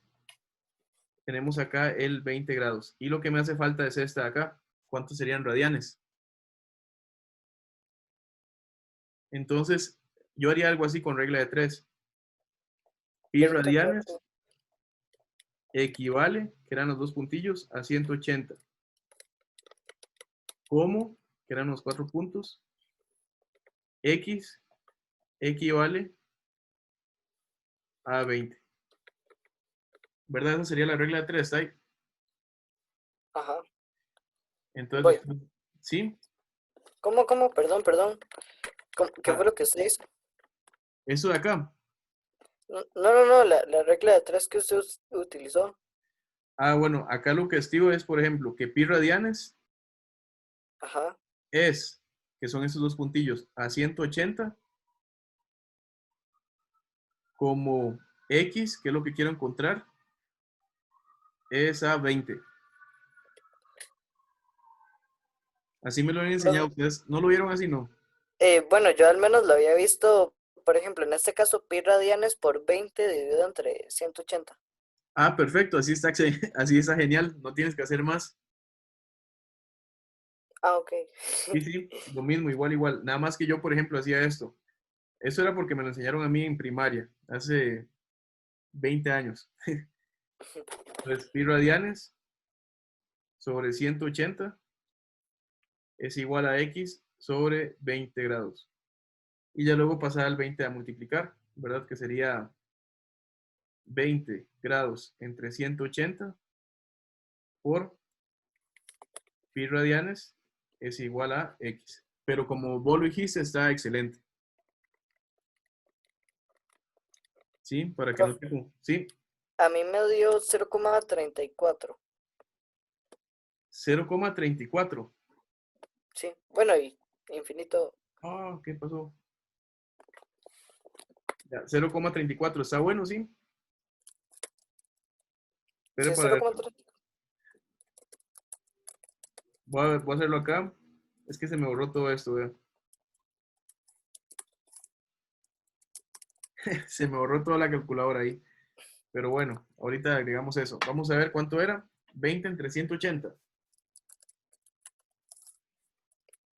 tenemos acá el 20 grados. Y lo que me hace falta es esta de acá. ¿Cuántos serían radianes? Entonces, yo haría algo así con regla de 3. Pi 20 por radianes equivale, que eran los dos puntillos, a 180. ¿Cómo? Que eran los 4 puntos. X equivale a 20. ¿Verdad? Esa sería la regla de 3, ¿sí? Ajá. Entonces, Voy. ¿sí? ¿Cómo? Perdón. ¿Qué Ah, fue lo que usted hizo? eso de acá. No, la regla de tres que usted utilizó. Ah, bueno, acá lo que escribo es, por ejemplo, que pi radianes Ajá. es, que son esos dos puntillos, a 180 como x, que es lo que quiero encontrar, es a 20. Así me lo han enseñado Profe, ustedes. ¿No lo vieron así, no? bueno, yo al menos lo había visto, por ejemplo, en este caso, pi radianes por 20 dividido entre 180. Ah, perfecto, así está, así está genial, no tienes que hacer más. Ah, ok. Sí, sí, lo mismo, igual, igual. Nada más que yo, por ejemplo, hacía esto. Eso era porque me lo enseñaron a mí en primaria, hace 20 años. Entonces, pi radianes sobre 180 es igual a x sobre 20 grados. Y ya luego pasar al 20 a multiplicar, ¿verdad? Que sería 20 grados entre 180 por pi radianes es igual a x. Pero como vos lo dijiste, está excelente. ¿Sí? Para que no Profe, te... ¿Sí? a mí me dio 0,34. 0,34. Sí, bueno, y infinito. Ah, ¿qué pasó? Ya, 0,34. Está bueno, ¿sí? Sí, Pero para... 0,34. Voy a hacerlo acá. Es que se me borró todo esto, vea. Se me borró toda la calculadora ahí. Pero bueno, ahorita agregamos eso. Vamos a ver cuánto era. 20 entre 180.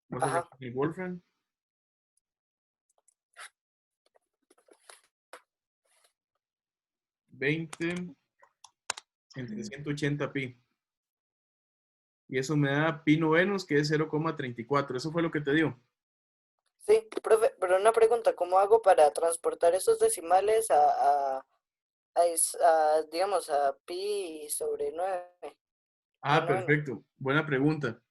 Voy a hacer Ajá. aquí el Wolfram. 20 entre 180 pi. Y eso me da pi novenos, que es 0,34. Eso fue lo que te dio. Sí, profe, pero una pregunta, ¿cómo hago para transportar esos decimales digamos, a pi sobre 9? Pi Ah, noveno. perfecto. Buena pregunta.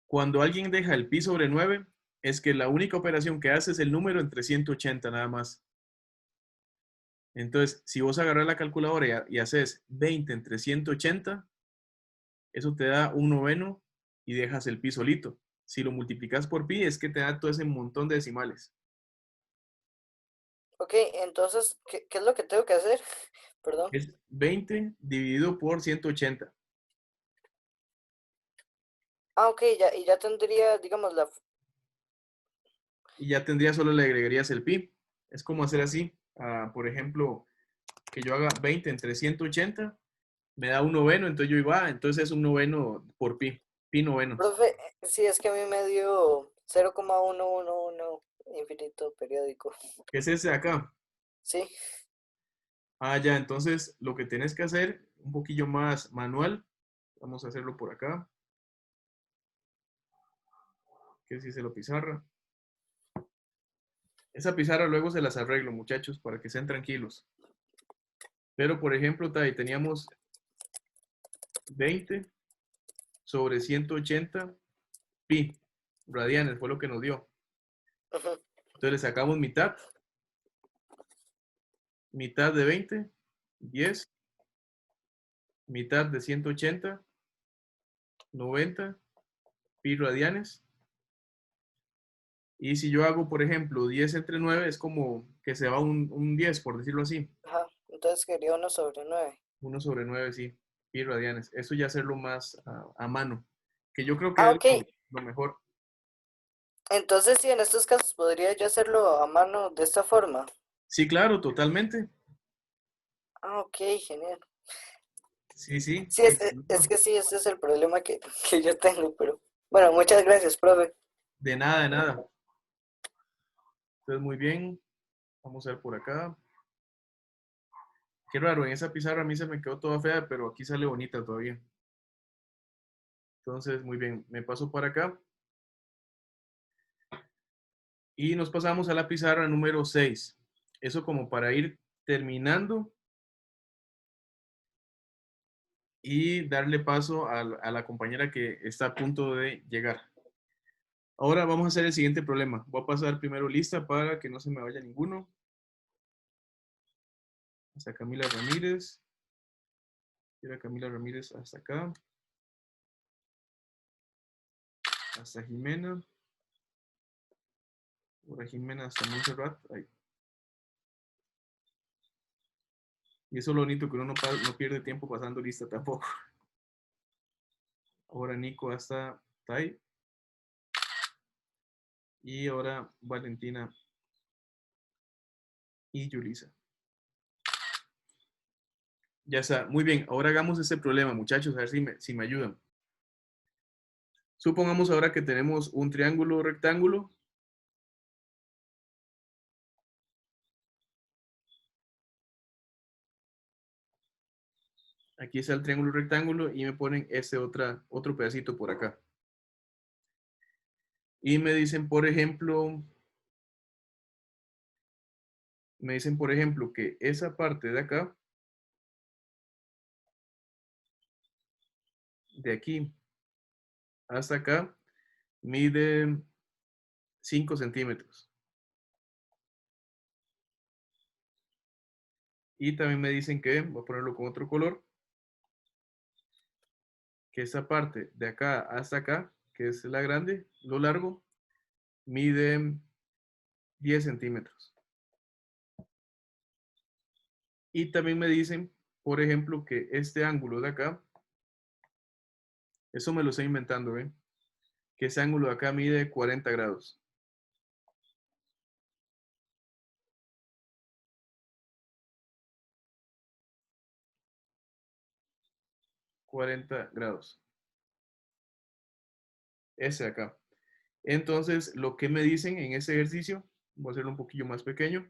Cuando alguien deja el pi sobre 9, es que la única operación que hace es el número entre 180 nada más. Entonces, si vos agarras la calculadora y haces 20 entre 180, eso te da un noveno y dejas el pi solito. Si lo multiplicas por pi, es que te da todo ese montón de decimales. Ok, entonces, ¿qué es lo que tengo que hacer? Perdón. Es 20 dividido por 180. Ah, ok, ya, y ya tendría, digamos, Y ya tendría, solo le agregarías el pi. Es como hacer así. Por ejemplo, que yo haga 20 entre 180, me da un noveno, entonces yo iba, entonces es un noveno por pi. Pi novenos. profe, sí, es que a mí me dio 0,111 infinito periódico. ¿Qué es ese de acá? Sí, Ah, ya, entonces lo que tienes que hacer, un poquillo más manual, vamos a hacerlo por acá, que es hice la pizarra. Esa pizarra luego se las arreglo, muchachos, para que estén tranquilos. Pero, por ejemplo, teníamos 20 sobre 180 pi radianes, fue lo que nos dio. ujú, Entonces le sacamos mitad, mitad de 20, 10, mitad de 180, 90 pi radianes. Y si yo hago, por ejemplo, 10 entre 9, es como que se va un 10, por decirlo así. ajá, entonces quería 1/9. 1 sobre 9, sí, pi radianes. Eso ya hacerlo más a mano, que yo creo que Ah, es ok, lo mejor. entonces sí, en estos casos podría yo hacerlo a mano de esta forma. Sí, claro, totalmente. Ah, ok, genial. Sí, sí. Sí, es que sí, ese es el problema que yo tengo, pero bueno, muchas gracias, profe. De nada, de nada. Entonces, muy bien. Vamos a ver por acá. Qué raro, en esa pizarra a mí se me quedó toda fea, pero aquí sale bonita todavía. Entonces, muy bien. Me paso para acá. Y nos pasamos a la pizarra número 6. Eso como para ir terminando y darle paso a la compañera que está a punto de llegar. Ahora vamos a hacer el siguiente problema. Voy a pasar primero lista para que no se me vaya ninguno. Hasta Camila Ramírez. Mira Camila Ramírez hasta acá. Hasta Jimena. Ahora Jimena hasta Montserrat. Ahí. Y eso es lo bonito, que uno no pierde tiempo pasando lista tampoco. Ahora Nico hasta Tai. Y ahora Valentina y Yulisa. Ya está. Muy bien. Ahora hagamos este problema, muchachos. A ver si me ayudan. Supongamos ahora que tenemos un triángulo rectángulo. Aquí está el triángulo rectángulo y me ponen otro pedacito por acá. Y me dicen, por ejemplo, que esa parte de acá, de aquí hasta acá, mide 5 centímetros. Y también me dicen que, voy a ponerlo con otro color, que esa parte de acá hasta acá, que es la grande, lo largo, mide 10 centímetros. Y también me dicen, por ejemplo, que este ángulo de acá, eso me lo estoy inventando, ¿ven? Que ese ángulo de acá mide 40 grados. 40 grados. Ese de acá. Entonces, lo que me dicen en ese ejercicio, voy a hacerlo un poquillo más pequeño.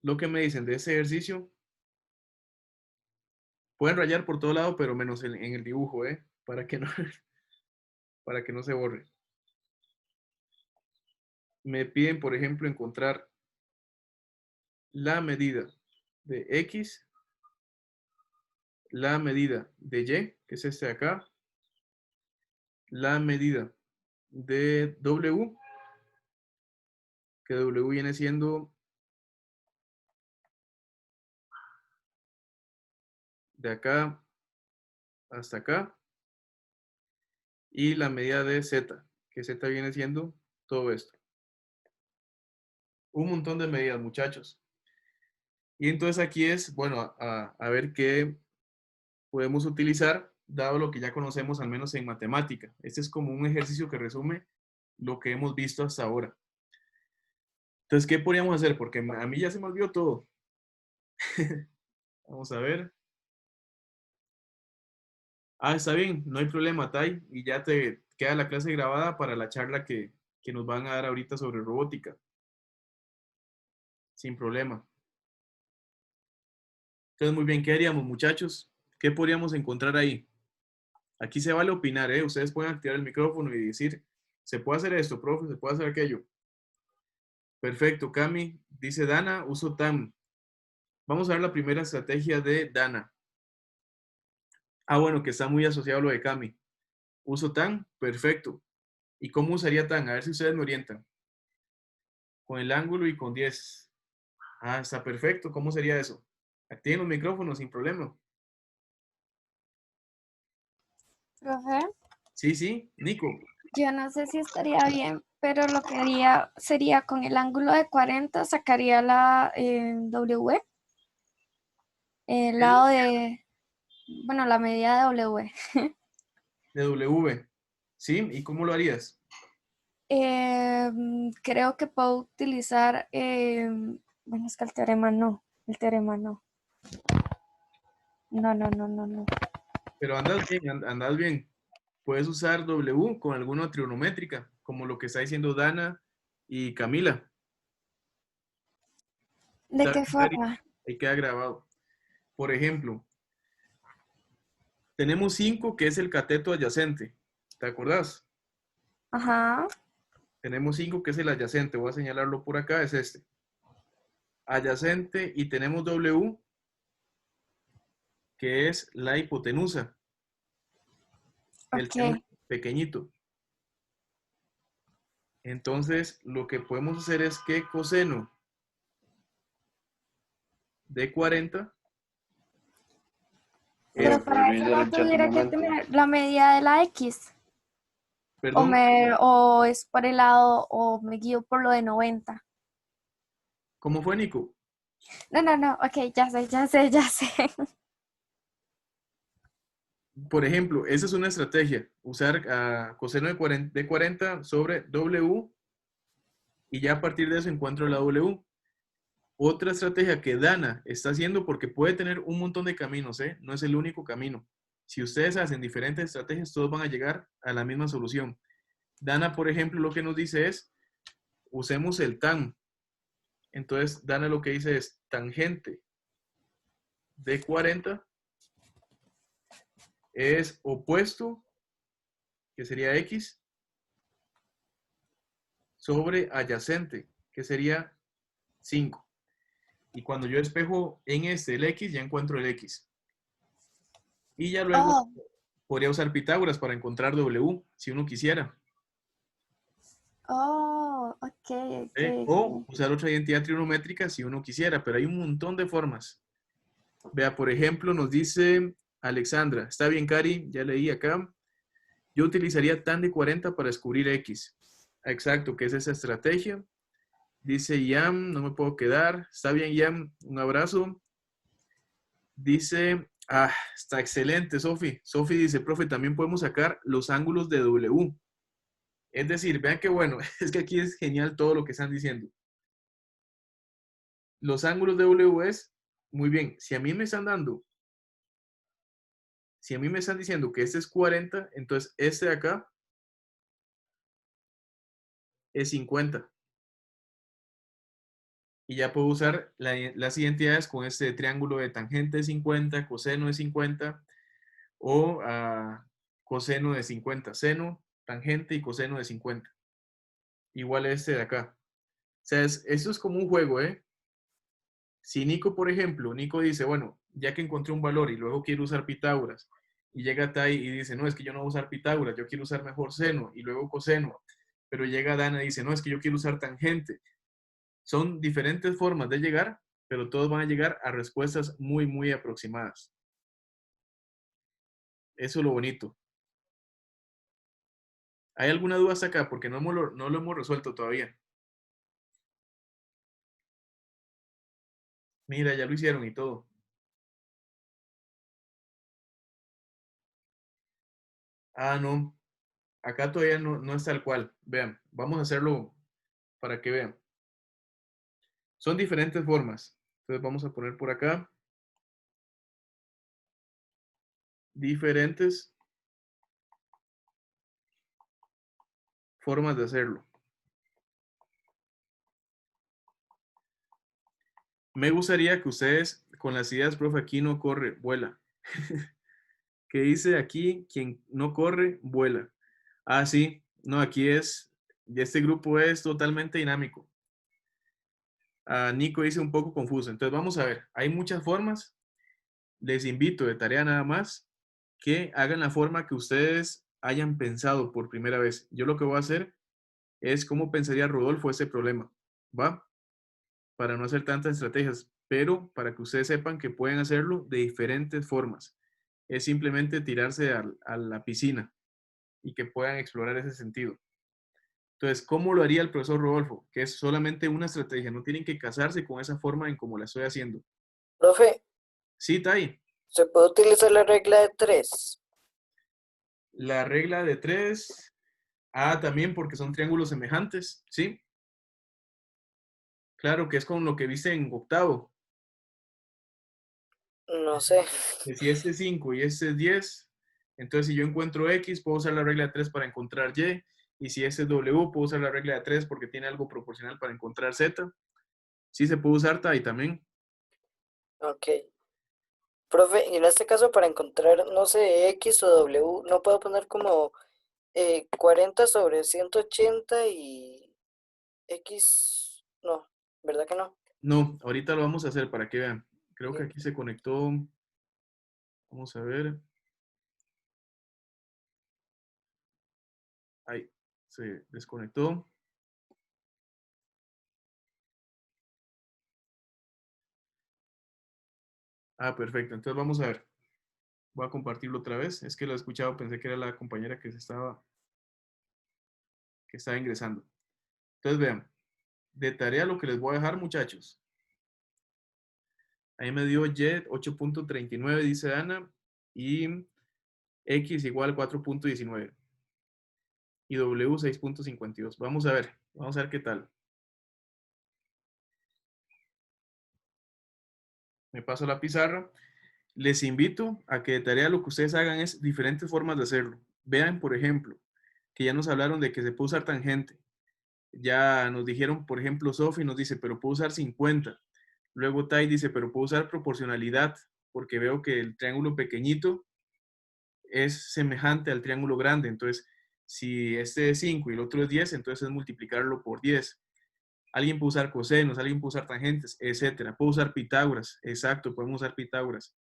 Lo que me dicen de ese ejercicio, pueden rayar por todo lado, pero menos en el dibujo, para que no, para que no se borre. Me piden, por ejemplo, encontrar la medida de X, la medida de Y, que es este de acá, la medida de W, que W viene siendo de acá hasta acá, y la medida de Z, que Z viene siendo todo esto. Un montón de medidas, muchachos. Y entonces aquí es, bueno, a ver qué podemos utilizar, dado lo que ya conocemos, al menos en matemática. Este es como un ejercicio que resume lo que hemos visto hasta ahora. Entonces, ¿qué podríamos hacer? Porque a mí ya se me olvidó todo. Vamos a ver. Está bien, no hay problema, Tai. Y ya te queda la clase grabada para la charla que nos van a dar ahorita sobre robótica. Sin problema. Entonces, muy bien, ¿qué haríamos, muchachos? ¿Qué podríamos encontrar ahí? Aquí se vale opinar, ¿eh? Ustedes pueden activar el micrófono y decir, ¿se puede hacer esto, profe? ¿Se puede hacer aquello? Perfecto, Cami. Dice Dana, uso TAM. Vamos a ver la primera estrategia de Dana. Bueno, que está muy asociado a lo de Cami. Uso TAM, perfecto. ¿Y cómo usaría TAM? A ver si ustedes me orientan. Con el ángulo y con 10. Está perfecto. ¿Cómo sería eso? Activen los micrófonos sin problema. Profe, Sí, Nico. yo no sé si estaría bien, pero lo que haría sería con el ángulo de 40 sacaría la W, el lado de, bueno, la medida de W. De W. ¿Sí? ¿Y cómo lo harías? Creo que puedo utilizar, bueno, es que el teorema no. No. Pero andas bien. Puedes usar W con alguna trigonométrica, como lo que está diciendo Dana y Camila. ¿De qué forma? Ahí queda grabado. Por ejemplo, tenemos 5, que es el cateto adyacente. ¿Te acordás? Ajá. Tenemos 5, que es el adyacente. Voy a señalarlo por acá, es este. Adyacente, y tenemos W, que es la hipotenusa del seno Ok. pequeñito. Entonces, lo que podemos hacer es que coseno de 40 es, Pero para eso no tuviera que tener la medida de la X. perdón, O es por el lado, o me guío por lo de 90. ¿cómo fue, Nico? No, ok, ya sé. Por ejemplo, esa es una estrategia, usar coseno de 40 sobre W, y ya a partir de eso encuentro la W. Otra estrategia que Dana está haciendo, porque puede tener un montón de caminos, ¿eh? No es el único camino. Si ustedes hacen diferentes estrategias, todos van a llegar a la misma solución. Dana, por ejemplo, lo que nos dice es, usemos el tan. Entonces, Dana lo que dice es tangente de 40 es opuesto, que sería X, sobre adyacente, que sería 5. Y cuando yo espejo en el X, ya encuentro el X. Y ya luego Oh, podría usar Pitágoras para encontrar W, si uno quisiera. ok. O usar otra identidad trigonométrica si uno quisiera, pero hay un montón de formas. Vea, por ejemplo, nos dice Alexandra, está bien, Cari, ya leí acá. Yo utilizaría tan de 40 para descubrir X. Exacto, que es esa estrategia. Dice Yam, no me puedo quedar. Está bien, Yam, un abrazo. Dice, está excelente, Sofi. Sofi dice, profe, también podemos sacar los ángulos de W. Es decir, vean qué bueno, es que aquí es genial todo lo que están diciendo. Los ángulos de W es, muy bien, si a mí me están diciendo que este es 40, entonces este de acá es 50. Y ya puedo usar las identidades con este triángulo de tangente de 50, coseno de 50, o coseno de 50, seno, tangente y coseno de 50. Igual este de acá. O sea, esto es como un juego, ¿eh? Si Nico, por ejemplo, Nico dice, bueno, ya que encontré un valor y luego quiero usar Pitágoras, y llega Tai y dice, no, es que yo no voy a usar Pitágoras, yo quiero usar mejor seno y luego coseno, pero llega Dana y dice, no, es que yo quiero usar tangente. Son diferentes formas de llegar, pero todos van a llegar a respuestas muy, muy aproximadas. Eso es lo bonito. ¿Hay alguna duda hasta acá? Porque no lo hemos resuelto todavía. Mira, ya lo hicieron y todo. No. Acá todavía no es tal cual. Vean, vamos a hacerlo para que vean. Son diferentes formas. Entonces vamos a poner por acá. Diferentes formas de hacerlo. Me gustaría que ustedes, con las ideas, profe, aquí no corre, vuela. ¿Qué dice aquí? Quien no corre, vuela. Sí. No, aquí es, este grupo es totalmente dinámico. Nico dice un poco confuso. Entonces vamos a ver. Hay muchas formas. Les invito de tarea nada más que hagan la forma que ustedes hayan pensado por primera vez. Yo lo que voy a hacer es cómo pensaría Rodolfo ese problema, ¿va? Para no hacer tantas estrategias, pero para que ustedes sepan que pueden hacerlo de diferentes formas. Es simplemente tirarse a la piscina y que puedan explorar ese sentido. Entonces, ¿cómo lo haría el profesor Rodolfo? Que es solamente una estrategia, no tienen que casarse con esa forma en como la estoy haciendo. Profe, Sí, Tai. ¿se puede utilizar la regla de 3? La regla de 3. También porque son triángulos semejantes, ¿sí? Claro que es con lo que viste en octavo. No sé. Que si este es 5 y este es 10, entonces si yo encuentro X, puedo usar la regla de 3 para encontrar Y. Y si este es W, puedo usar la regla de 3 porque tiene algo proporcional para encontrar Z. Sí se puede usar TAI también. Ok. Profe, y en este caso para encontrar, no sé, X o W, ¿no puedo poner como 40 sobre 180 y X, no, ¿verdad que no? No, ahorita lo vamos a hacer para que vean. Creo que Bien. aquí se conectó. Vamos a ver. Ahí, se desconectó. Ah, perfecto. Entonces vamos a ver. Voy a compartirlo otra vez. Es que lo he escuchado, pensé que era la compañera que estaba ingresando. Entonces vean, de tarea lo que les voy a dejar, muchachos. Ahí me dio Y 8.39, dice Ana, y X igual 4.19 y W 6.52. Vamos a ver qué tal. Me paso la pizarra. Les invito a que de tarea lo que ustedes hagan es diferentes formas de hacerlo. Vean, por ejemplo, que ya nos hablaron de que se puede usar tangente. Ya nos dijeron, por ejemplo, Sofi nos dice, pero puedo usar 50. Luego Tai dice, pero puedo usar proporcionalidad, porque veo que el triángulo pequeñito es semejante al triángulo grande. Entonces, si este es 5 y el otro es 10, entonces es multiplicarlo por 10. Alguien puede usar cosenos, alguien puede usar tangentes, etcétera. Puedo usar Pitágoras, exacto, podemos usar Pitágoras.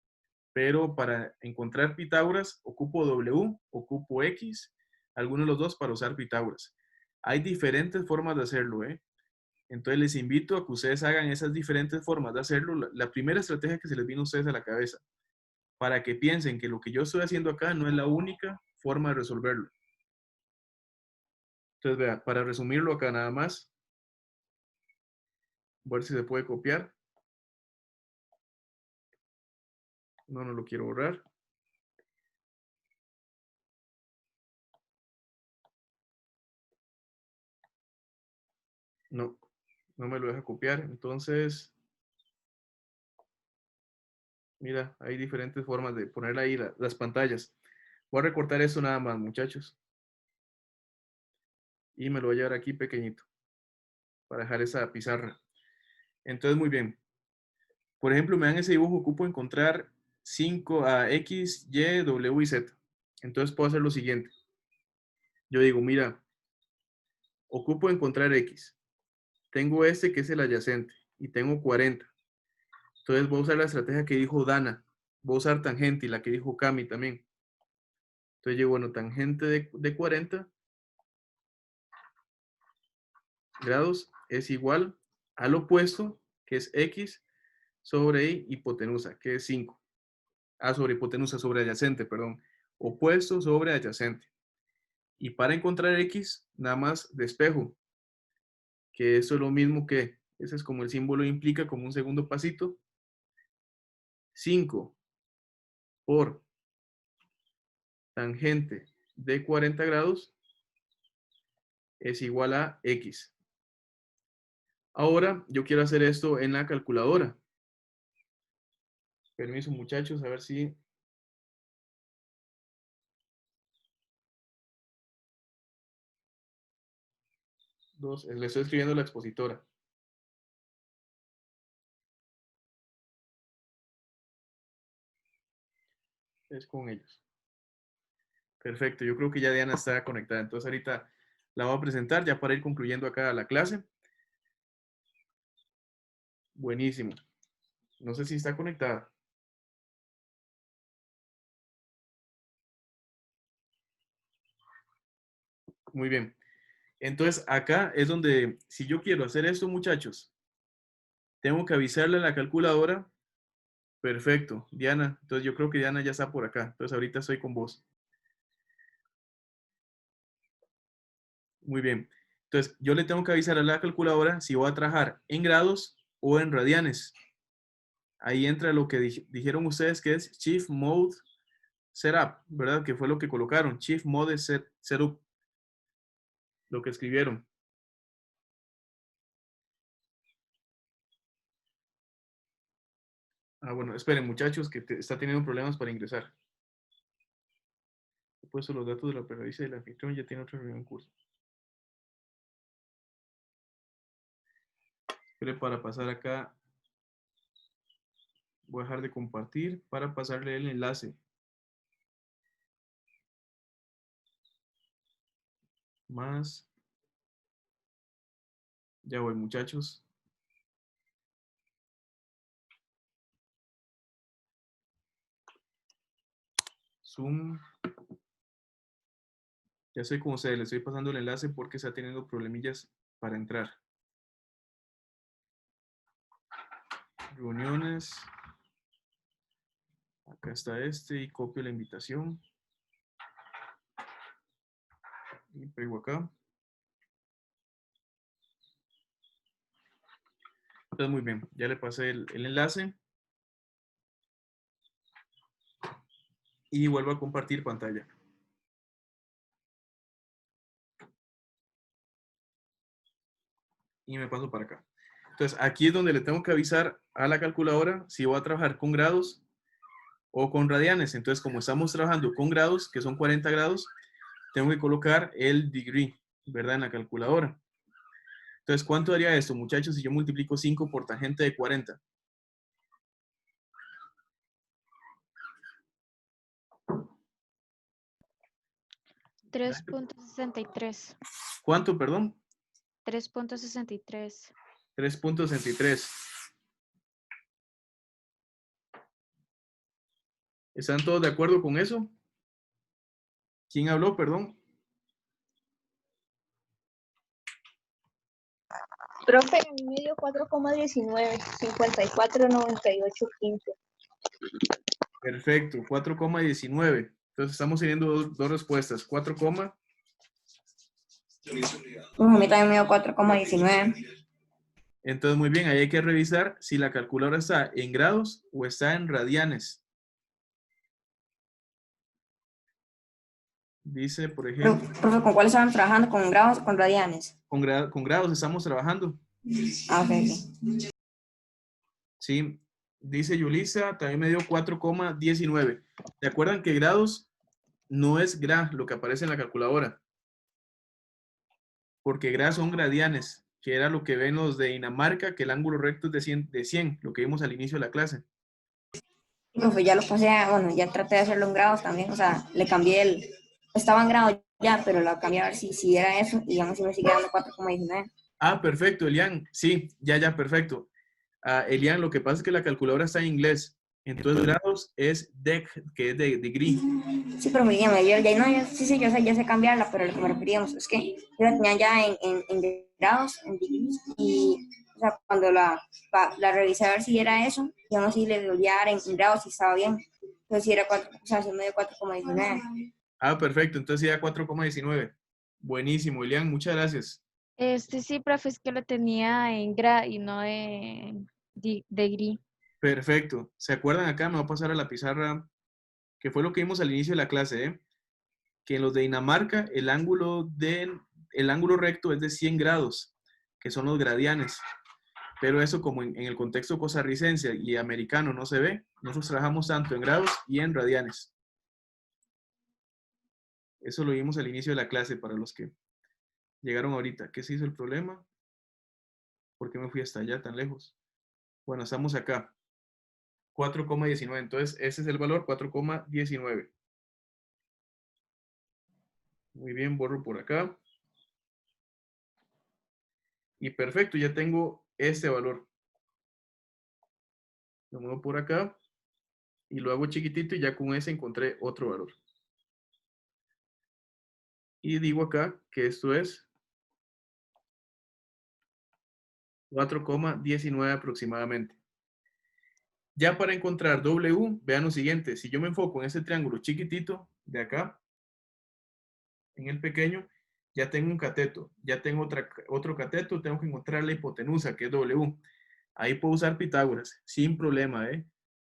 Pero para encontrar Pitágoras, ocupo W, ocupo X, alguno de los dos para usar Pitágoras. Hay diferentes formas de hacerlo, ¿eh? Entonces les invito a que ustedes hagan esas diferentes formas de hacerlo. La primera estrategia que se les vino a ustedes a la cabeza, para que piensen que lo que yo estoy haciendo acá no es la única forma de resolverlo. Entonces, vea, para resumirlo acá nada más, voy a ver si se puede copiar. No, no lo quiero borrar. No, no me lo deja copiar. Entonces, mira, hay diferentes formas de poner ahí las pantallas. Voy a recortar eso nada más, muchachos. Y me lo voy a llevar aquí pequeñito para dejar esa pizarra. Entonces, muy bien. Por ejemplo, me dan ese dibujo, ocupo encontrar 5 a X, Y, W y Z. Entonces puedo hacer lo siguiente. Yo digo, mira, ocupo encontrar X. Tengo este que es el adyacente y tengo 40. Entonces voy a usar la estrategia que dijo Dana. Voy a usar tangente y la que dijo Cami también. Entonces digo, bueno, tangente de 40 grados es igual al opuesto, que es X, sobre hipotenusa, que es 5. Sobre hipotenusa, sobre adyacente, perdón. Opuesto sobre adyacente. Y para encontrar X, nada más despejo, que eso es lo mismo que, ese es como el símbolo implica, como un segundo pasito. 5 por tangente de 40 grados es igual a X. Ahora yo quiero hacer esto en la calculadora. Permiso, muchachos, a ver si... Le estoy escribiendo a la expositora. Es con ellos. Perfecto, yo creo que ya Diana está conectada. Entonces ahorita la voy a presentar ya para ir concluyendo acá la clase. Buenísimo. No sé si está conectada. Muy bien. Entonces acá es donde, si yo quiero hacer esto, muchachos, tengo que avisarle a la calculadora. Perfecto, Diana. Entonces yo creo que Diana ya está por acá. Entonces ahorita estoy con vos. Muy bien. Entonces yo le tengo que avisar a la calculadora si voy a trabajar en grados o en radianes. Ahí entra lo que dijeron ustedes que es Shift Mode Setup, ¿verdad? Que fue lo que colocaron. Shift Mode Setup. Lo que escribieron. Ah, bueno, esperen, muchachos, que está teniendo problemas para ingresar. He puesto los datos de la periodista y del anfitrión, ya tiene otra reunión en curso. Espere para pasar acá. Voy a dejar de compartir para pasarle el enlace. más, ya voy muchachos, Zoom, ya sé cómo se le estoy pasando el enlace porque está teniendo problemillas para entrar. Reuniones, acá está este y copio la invitación y pego acá. Entonces, muy bien, ya le pasé el enlace y vuelvo a compartir pantalla. Y me paso para acá. Entonces, aquí es donde le tengo que avisar a la calculadora si voy a trabajar con grados o con radianes. Entonces, como estamos trabajando con grados, que son 40 grados, tengo que colocar el degree, ¿verdad? En la calculadora. Entonces, ¿cuánto daría esto, muchachos, si yo multiplico 5 por tangente de 40? $3.63. ¿Cuánto, perdón? 3.63. 3.63. ¿Están todos de acuerdo con eso? ¿Quién habló, perdón? Profe, en mi medio 4,19, 54,9815. Perfecto, 4,19. Entonces estamos teniendo dos respuestas. 4, Pues a mí también me dio 4,19. entonces muy bien, ahí hay que revisar si la calculadora está en grados o está en radianes. Dice, por ejemplo, Profe, ¿con cuáles estaban trabajando? ¿Con grados o con radianes? con grados estamos trabajando. Ah, ok. Sí, dice Yulisa, también me dio 4,19. ¿Se acuerdan que grados no es gra lo que aparece en la calculadora? Porque gra son gradianes, que era lo que ven los de Dinamarca, que el ángulo recto es de 100, lo que vimos al inicio de la clase. Profe, ya lo pasé, bueno, ya traté de hacerlo en grados también, o sea, le cambié estaba en grado ya, pero lo cambié a ver si era eso, y aún así me sigue dando 4,19. Ah, perfecto, Elian. Sí, ya, perfecto. Elian, lo que pasa es que la calculadora está en inglés. Entonces, grados es deg, que es de degree. Sí, pero muy bien, sí, yo sé cambiarla, pero lo que me referíamos es que yo la tenía ya en grados, en degrees, y o sea, cuando la revisé a ver si era eso, y aún así le volví a dar en grados y estaba bien. Entonces, si era 4, o sea, se me dio 4,19. Ah, perfecto. Entonces, ya 4,19. Buenísimo, Elian. Muchas gracias. Sí, profe, es que lo tenía en gra y no en degree. Perfecto. ¿Se acuerdan acá? Me voy a pasar a la pizarra, que fue lo que vimos al inicio de la clase, ¿eh? Que en los de Dinamarca el ángulo recto es de 100 grados, que son los gradianes. Pero eso como en el contexto costarricense y americano no se ve, nosotros trabajamos tanto en grados y en radianes. Eso lo vimos al inicio de la clase para los que llegaron ahorita. ¿Qué se hizo el problema? ¿Por qué me fui hasta allá tan lejos? Bueno, estamos acá. 4,19. Entonces, ese es el valor, 4,19. Muy bien, borro por acá. Y perfecto, ya tengo este valor. Lo muevo por acá y lo hago chiquitito y ya con ese encontré otro valor. Y digo acá que esto es 4,19 aproximadamente. Ya para encontrar W, vean lo siguiente. Si yo me enfoco en ese triángulo chiquitito de acá, en el pequeño, ya tengo un cateto. Ya tengo otro cateto, tengo que encontrar la hipotenusa, que es W. Ahí puedo usar Pitágoras, sin problema, ¿eh?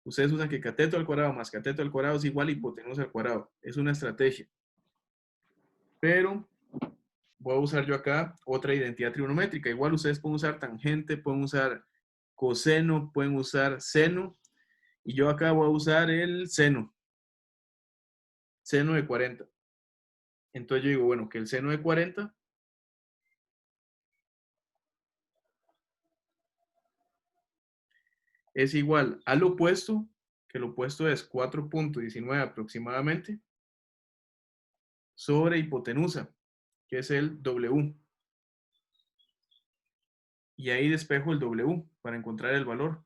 Ustedes usan que cateto al cuadrado más cateto al cuadrado es igual a hipotenusa al cuadrado. Es una estrategia. Pero voy a usar yo acá otra identidad trigonométrica. Igual ustedes pueden usar tangente, pueden usar coseno, pueden usar seno. Y yo acá voy a usar el seno. Seno de 40. Entonces yo digo, bueno, que el seno de 40 es igual al opuesto, que el opuesto es 4,19 aproximadamente, sobre hipotenusa, que es el W. Y ahí despejo el W para encontrar el valor.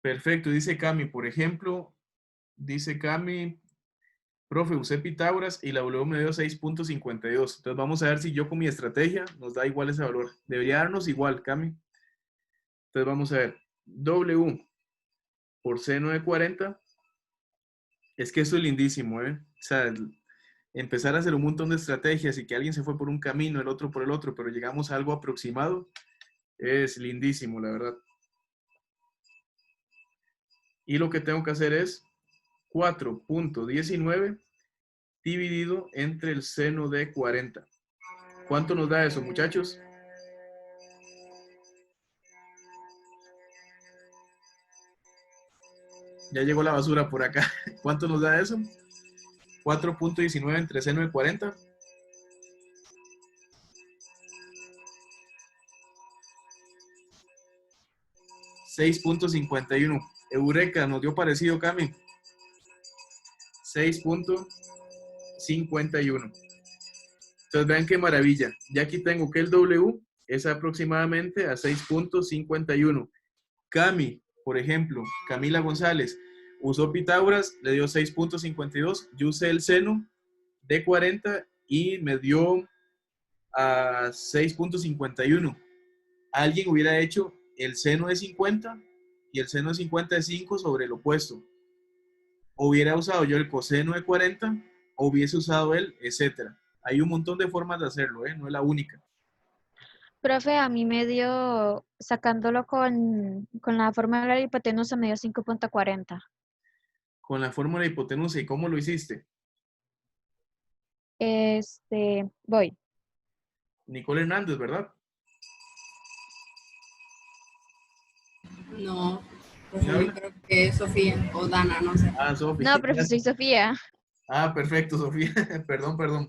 Perfecto, dice Cami, por ejemplo, dice Cami, profe, usé Pitágoras y la W me dio 6.52. Entonces vamos a ver si yo con mi estrategia nos da igual ese valor. Debería darnos igual, Cami. Entonces vamos a ver, W por seno de 40. Es que esto es lindísimo, ¿eh? O sea, empezar a hacer un montón de estrategias y que alguien se fue por un camino, el otro por el otro, pero llegamos a algo aproximado, es lindísimo, la verdad. Y lo que tengo que hacer es 4.19 dividido entre el seno de 40. ¿Cuánto nos da eso, muchachos? Ya llegó la basura por acá. ¿Cuánto nos da eso? 4.19 entre seno de 40. $6.51. Eureka, nos dio parecido, Cami. 6.51. Entonces vean qué maravilla. Ya aquí tengo que el W es aproximadamente a 6.51. Cami, por ejemplo, Camila González, usó Pitágoras, le dio 6.52. Yo usé el seno de 40 y me dio a 6.51. Alguien hubiera hecho el seno de 50 y el seno de 50 de 5 sobre el opuesto. Hubiera usado yo el coseno de 40 o hubiese usado el etcétera. Hay un montón de formas de hacerlo, ¿eh? No es la única. Profe, a mí me dio, sacándolo con la fórmula de la hipotenusa, me dio 5.40. Con la fórmula de hipotenusa, ¿y cómo lo hiciste? Voy. Nicole Hernández, ¿verdad? No, pues yo creo que es Sofía o Dana, no sé. Ah, Sofía. No, profe, soy Sofía. Ah, perfecto, Sofía. Perdón.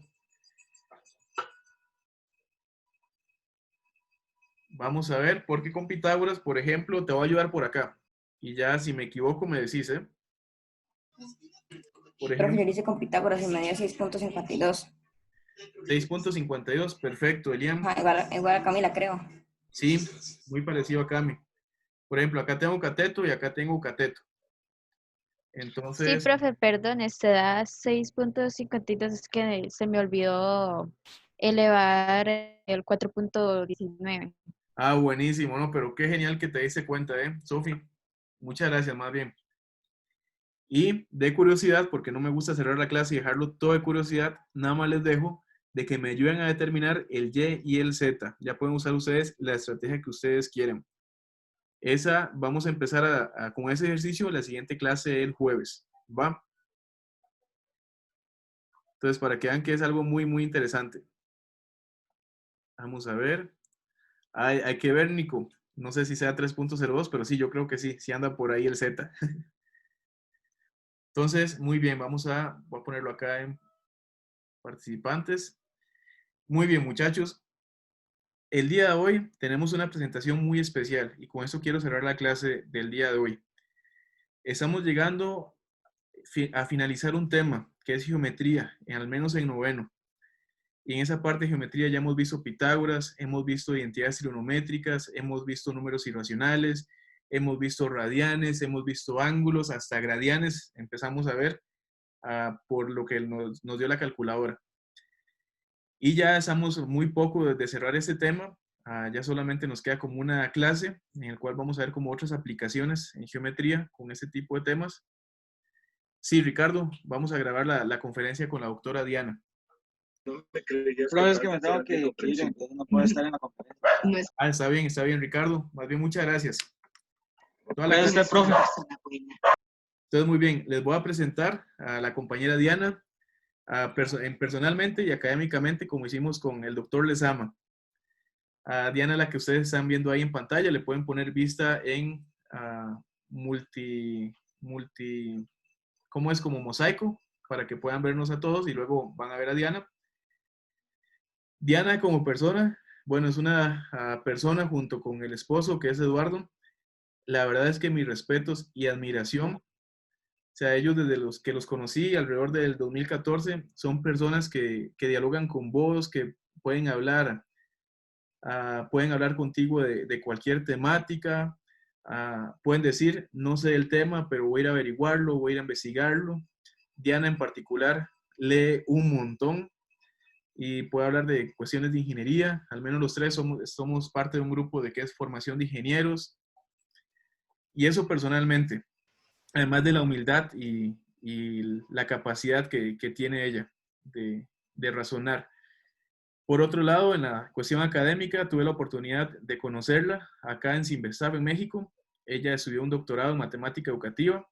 Vamos a ver, porque con Pitágoras, por ejemplo, te voy a ayudar por acá. Y ya, si me equivoco, me decís, ¿eh? Por Pero ejemplo, yo hice con Pitágoras y me dio 6.52. 6.52, perfecto, Elian. Igual a Camila, creo. Sí, muy parecido a Cami. Por ejemplo, acá tengo cateto y acá tengo cateto. Sí, Entonces, profe, perdón, da 6.52, es que se me olvidó elevar el 4.19. buenísimo, ¿no? Pero qué genial que te diste cuenta, ¿eh? Sofi, muchas gracias, más bien. Y de curiosidad, porque no me gusta cerrar la clase y dejarlo todo de curiosidad, nada más les dejo de que me ayuden a determinar el Y y el Z. Ya pueden usar ustedes la estrategia que ustedes quieren. Vamos a empezar con ese ejercicio la siguiente clase el jueves, ¿va? Entonces, para que vean que es algo muy, muy interesante. Vamos a ver. Hay que ver, Nico. No sé si sea 3.02, pero sí, yo creo que sí anda por ahí el Z. Entonces, muy bien, voy a ponerlo acá en participantes. Muy bien, muchachos. El día de hoy tenemos una presentación muy especial y con eso quiero cerrar la clase del día de hoy. Estamos llegando a finalizar un tema que es geometría, al menos en noveno. Y en esa parte de geometría ya hemos visto Pitágoras, hemos visto identidades trigonométricas, hemos visto números irracionales, hemos visto radianes, hemos visto ángulos, hasta gradianes empezamos a ver por lo que nos dio la calculadora. Y ya estamos muy poco de cerrar este tema, ya solamente nos queda como una clase en el cual vamos a ver como otras aplicaciones en geometría con este tipo de temas. Sí, Ricardo, vamos a grabar la conferencia con la doctora Diana. Pero es que me tengo que ir, entonces no puedo estar en la conferencia. Está bien, Ricardo. Más bien, muchas gracias. Gracias, profe. Entonces, muy bien, les voy a presentar a la compañera Diana personalmente y académicamente, como hicimos con el doctor Lezama. A Diana, la que ustedes están viendo ahí en pantalla, le pueden poner vista en ¿cómo es? Como mosaico, para que puedan vernos a todos y luego van a ver a Diana. Diana como persona, bueno, es una persona junto con el esposo que es Eduardo. La verdad es que mis respetos y admiración. sea, ellos desde los que los conocí alrededor del 2014 son personas que dialogan con vos, que pueden hablar contigo de cualquier temática. Pueden decir, no sé el tema, pero voy a ir a averiguarlo, voy a ir a investigarlo. Diana en particular lee un montón y puede hablar de cuestiones de ingeniería. Al menos los tres somos parte de un grupo de que es formación de ingenieros. Y eso personalmente, además de la humildad y la capacidad que tiene ella de razonar. Por otro lado, en la cuestión académica, tuve la oportunidad de conocerla acá en Simbersab, en México. Ella estudió un doctorado en matemática educativa.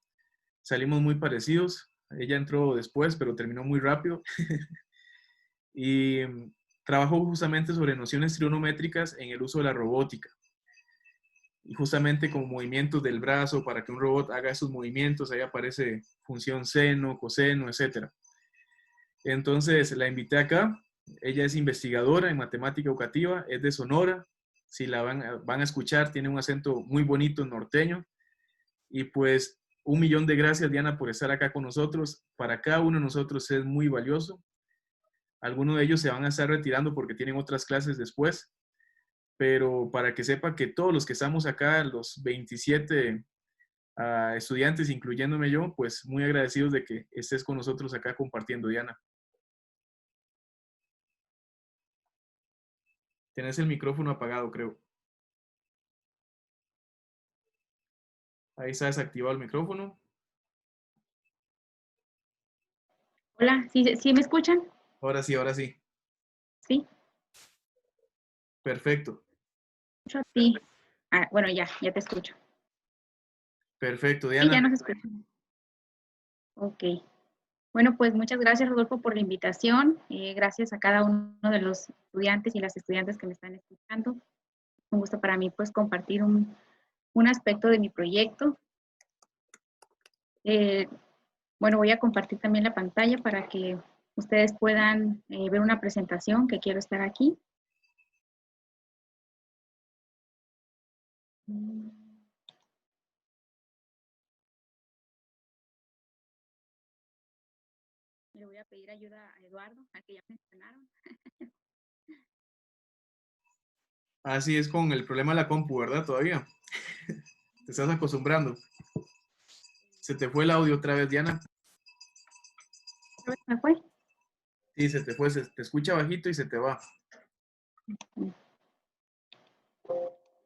Salimos muy parecidos. Ella entró después, pero terminó muy rápido. Y trabajó justamente sobre nociones trigonométricas en el uso de la robótica. Y justamente con movimientos del brazo, para que un robot haga esos movimientos, ahí aparece función seno, coseno, etc. Entonces la invité acá. Ella es investigadora en matemática educativa, es de Sonora. Si la van a escuchar, tiene un acento muy bonito norteño. Y pues 1.000.000 de gracias, Diana, por estar acá con nosotros. Para cada uno de nosotros es muy valioso. Algunos de ellos se van a estar retirando porque tienen otras clases después. Pero para que sepa que todos los que estamos acá, los 27 estudiantes, incluyéndome yo, pues muy agradecidos de que estés con nosotros acá compartiendo, Diana. Tienes el micrófono apagado, creo. Ahí está desactivado el micrófono. Hola, ¿sí me escuchan? Ahora sí, ahora sí. Sí. Perfecto. Sí. Bueno, ya te escucho. Perfecto, Sí, Diana. ya nos escuchan. Ok. Bueno, pues muchas gracias, Rodolfo, por la invitación. Gracias a cada uno de los estudiantes y las estudiantes que me están escuchando. Un gusto para mí, pues, compartir un aspecto de mi proyecto. Bueno, voy a compartir también la pantalla para que ustedes puedan ver una presentación que quiero estar aquí. Le voy a pedir ayuda a Eduardo, a que ya mencionaron. Así es con el problema de la compu, ¿verdad? Todavía. Te estás acostumbrando. Se te fue el audio otra vez, Diana. ¿Me fue? Sí, se te fue. Te escucha bajito y se te va.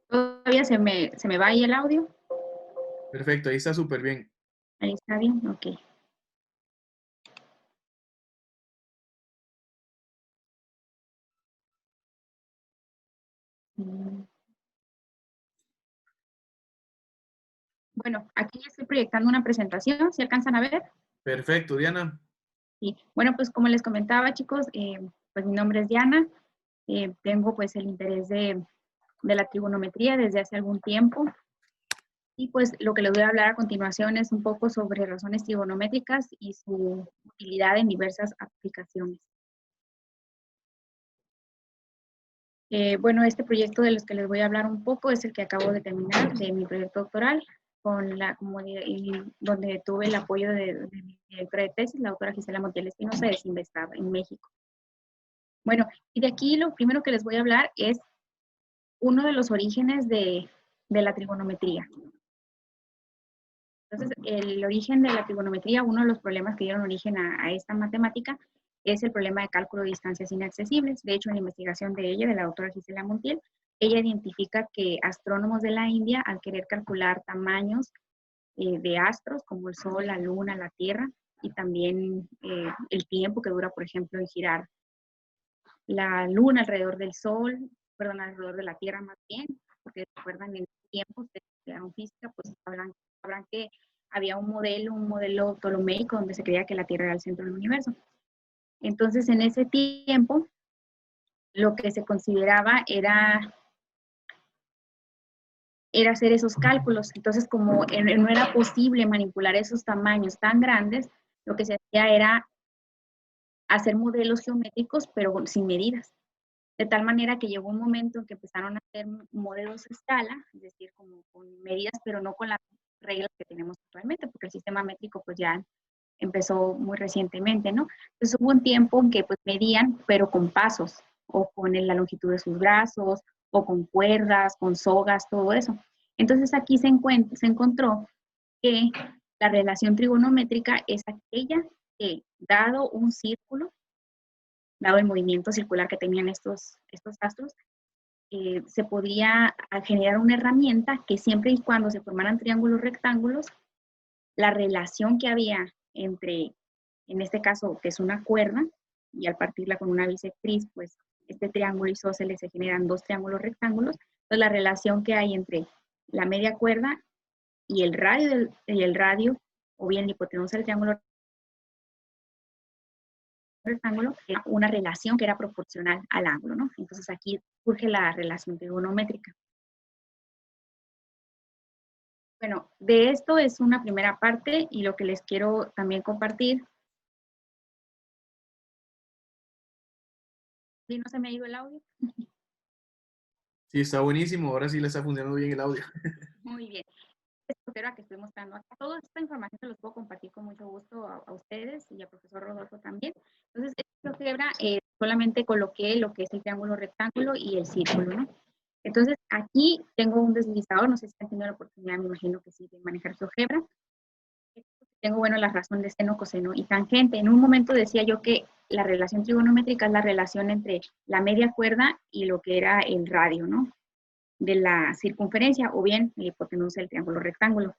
¿Todavía se me va ahí el audio? Perfecto, ahí está súper bien. Ahí está bien, ok. Bueno, aquí estoy proyectando una presentación, ¿se alcanzan a ver? Perfecto, Diana. Y bueno, pues como les comentaba, chicos, pues mi nombre es Diana. Tengo pues el interés de la trigonometría desde hace algún tiempo. Y pues lo que les voy a hablar a continuación es un poco sobre razones trigonométricas y su utilidad en diversas aplicaciones. Bueno, este proyecto de los que les voy a hablar un poco es el que acabo de terminar, de mi proyecto doctoral, donde tuve el apoyo de mi directora de tesis, la doctora Gisela Montiel Espinosa de Simbersab en México. Bueno, y de aquí lo primero que les voy a hablar es uno de los orígenes de la trigonometría. Entonces, el origen de la trigonometría, uno de los problemas que dieron origen a esta matemática, es el problema de cálculo de distancias inaccesibles. De hecho, en la investigación de ella, de la doctora Gisela Montiel, ella identifica que astrónomos de la India, al querer calcular tamaños de astros, como el Sol, la Luna, la Tierra, y también el tiempo que dura, por ejemplo, en girar la Luna alrededor del Sol, perdón, alrededor de la Tierra más bien, porque recuerdan en tiempos de estudiaron física, pues sabrán que había un modelo ptolomeico donde se creía que la Tierra era el centro del universo. Entonces, en ese tiempo, lo que se consideraba era hacer esos cálculos. Entonces, como no era posible manipular esos tamaños tan grandes, lo que se hacía era hacer modelos geométricos, pero sin medidas. De tal manera que llegó un momento en que empezaron a hacer modelos a escala, es decir, como con medidas, pero no con la reglas que tenemos actualmente, porque el sistema métrico pues ya empezó muy recientemente, ¿no? Entonces hubo un tiempo en que pues medían, pero con pasos, o con la longitud de sus brazos, o con cuerdas, con sogas, todo eso. Entonces aquí se encontró que la relación trigonométrica es aquella que, dado un círculo, dado el movimiento circular que tenían estos astros, se podría generar una herramienta que siempre y cuando se formaran triángulos rectángulos, la relación que había entre, en este caso, que es una cuerda, y al partirla con una bisectriz, pues este triángulo isósceles se generan dos triángulos rectángulos, entonces la relación que hay entre la media cuerda y el radio, o bien la hipotenusa del triángulo rectángulo, era una relación que era proporcional al ángulo, ¿no? Entonces aquí surge la relación trigonométrica. Bueno, de esto es una primera parte y lo que les quiero también compartir. ¿Sí no se me ha ido el audio? Sí, está buenísimo. Ahora sí le está funcionando bien el audio. Muy bien. Esta flojera que estoy mostrando acá, toda esta información se los puedo compartir con mucho gusto a ustedes y al profesor Rodolfo también. Entonces, esta flojera solamente coloqué lo que es el triángulo rectángulo y el círculo, ¿no? Entonces, aquí tengo un deslizador, no sé si han tenido la oportunidad, me imagino que sí, de manejar su álgebra. Tengo, bueno, la razón de seno, coseno y tangente. En un momento decía yo que la relación trigonométrica es la relación entre la media cuerda y lo que era el radio, ¿no? De la circunferencia, o bien la hipotenusa del triángulo rectángulo.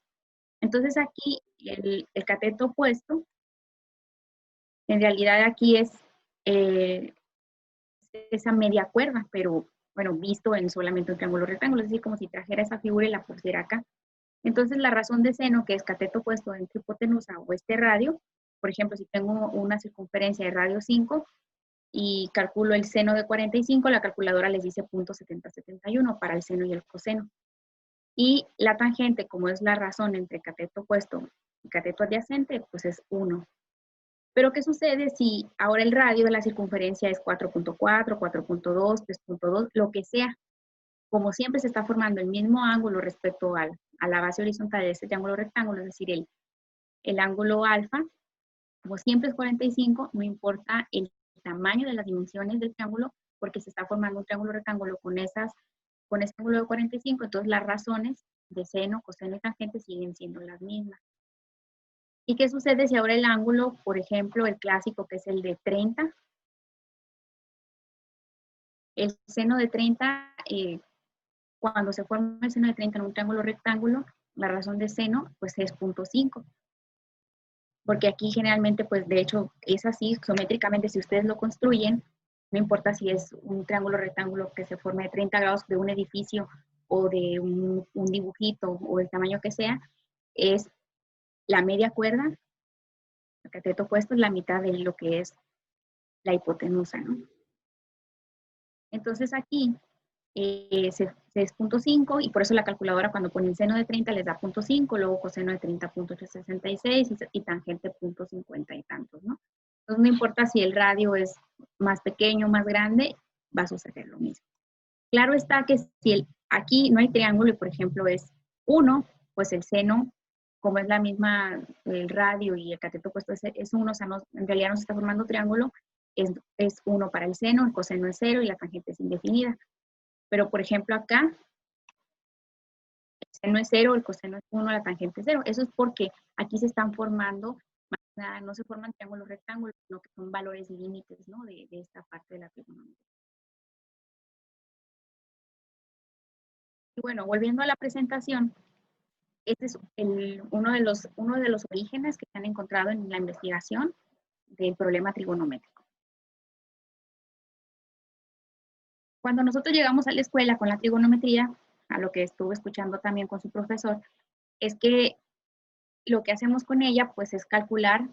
Entonces aquí el cateto opuesto, en realidad aquí es esa media cuerda, pero bueno, visto en solamente un triángulo rectángulo, es decir, como si trajera esa figura y la pusiera acá. Entonces la razón de seno, que es cateto opuesto entre hipotenusa o este radio, por ejemplo, si tengo una circunferencia de radio 5 y calculo el seno de 45, la calculadora les dice 0.7071 para el seno y el coseno. Y la tangente, como es la razón entre cateto opuesto y cateto adyacente, pues es 1. Pero ¿qué sucede si ahora el radio de la circunferencia es 4.4, 4.2, 3.2, lo que sea? Como siempre se está formando el mismo ángulo respecto a la base horizontal de este triángulo rectángulo, es decir, el ángulo alfa, como siempre es 45, no importa el tamaño de las dimensiones del triángulo, porque se está formando un triángulo rectángulo con ese ángulo de 45, entonces las razones de seno, coseno y tangente siguen siendo las mismas. ¿Y qué sucede si ahora el ángulo, por ejemplo, el clásico que es el de 30? El seno de 30, cuando se forma el seno de 30 en un triángulo rectángulo, la razón de seno pues es 0.5. Porque aquí generalmente, pues de hecho, es así, geométricamente, si ustedes lo construyen, no importa si es un triángulo rectángulo que se forma de 30 grados de un edificio o de un dibujito o el tamaño que sea, es la media cuerda, el cateto opuesto es la mitad de lo que es la hipotenusa, ¿no? Entonces aquí es 0.5 y por eso la calculadora cuando pone el seno de 30 les da 0.5, luego coseno de 30 0.866 y tangente 0.50 y tantos, ¿no? Entonces no importa si el radio es más pequeño o más grande, va a suceder lo mismo. Claro está que si aquí no hay triángulo y por ejemplo es 1, pues el seno, como es la misma, el radio y el cateto opuesto es 1, o sea, en realidad no se está formando triángulo, es 1 para el seno, el coseno es 0 y la tangente es indefinida. Pero, por ejemplo, acá, el seno es 0, el coseno es 1, la tangente es 0. Eso es porque aquí se están formando, no se forman triángulos rectángulos, sino que son valores límites, ¿no? de esta parte de la trigonometría. Y bueno, volviendo a la presentación, este es uno de los orígenes que se han encontrado en la investigación del problema trigonométrico. Cuando nosotros llegamos a la escuela con la trigonometría, a lo que estuve escuchando también con su profesor, es que lo que hacemos con ella, pues, es calcular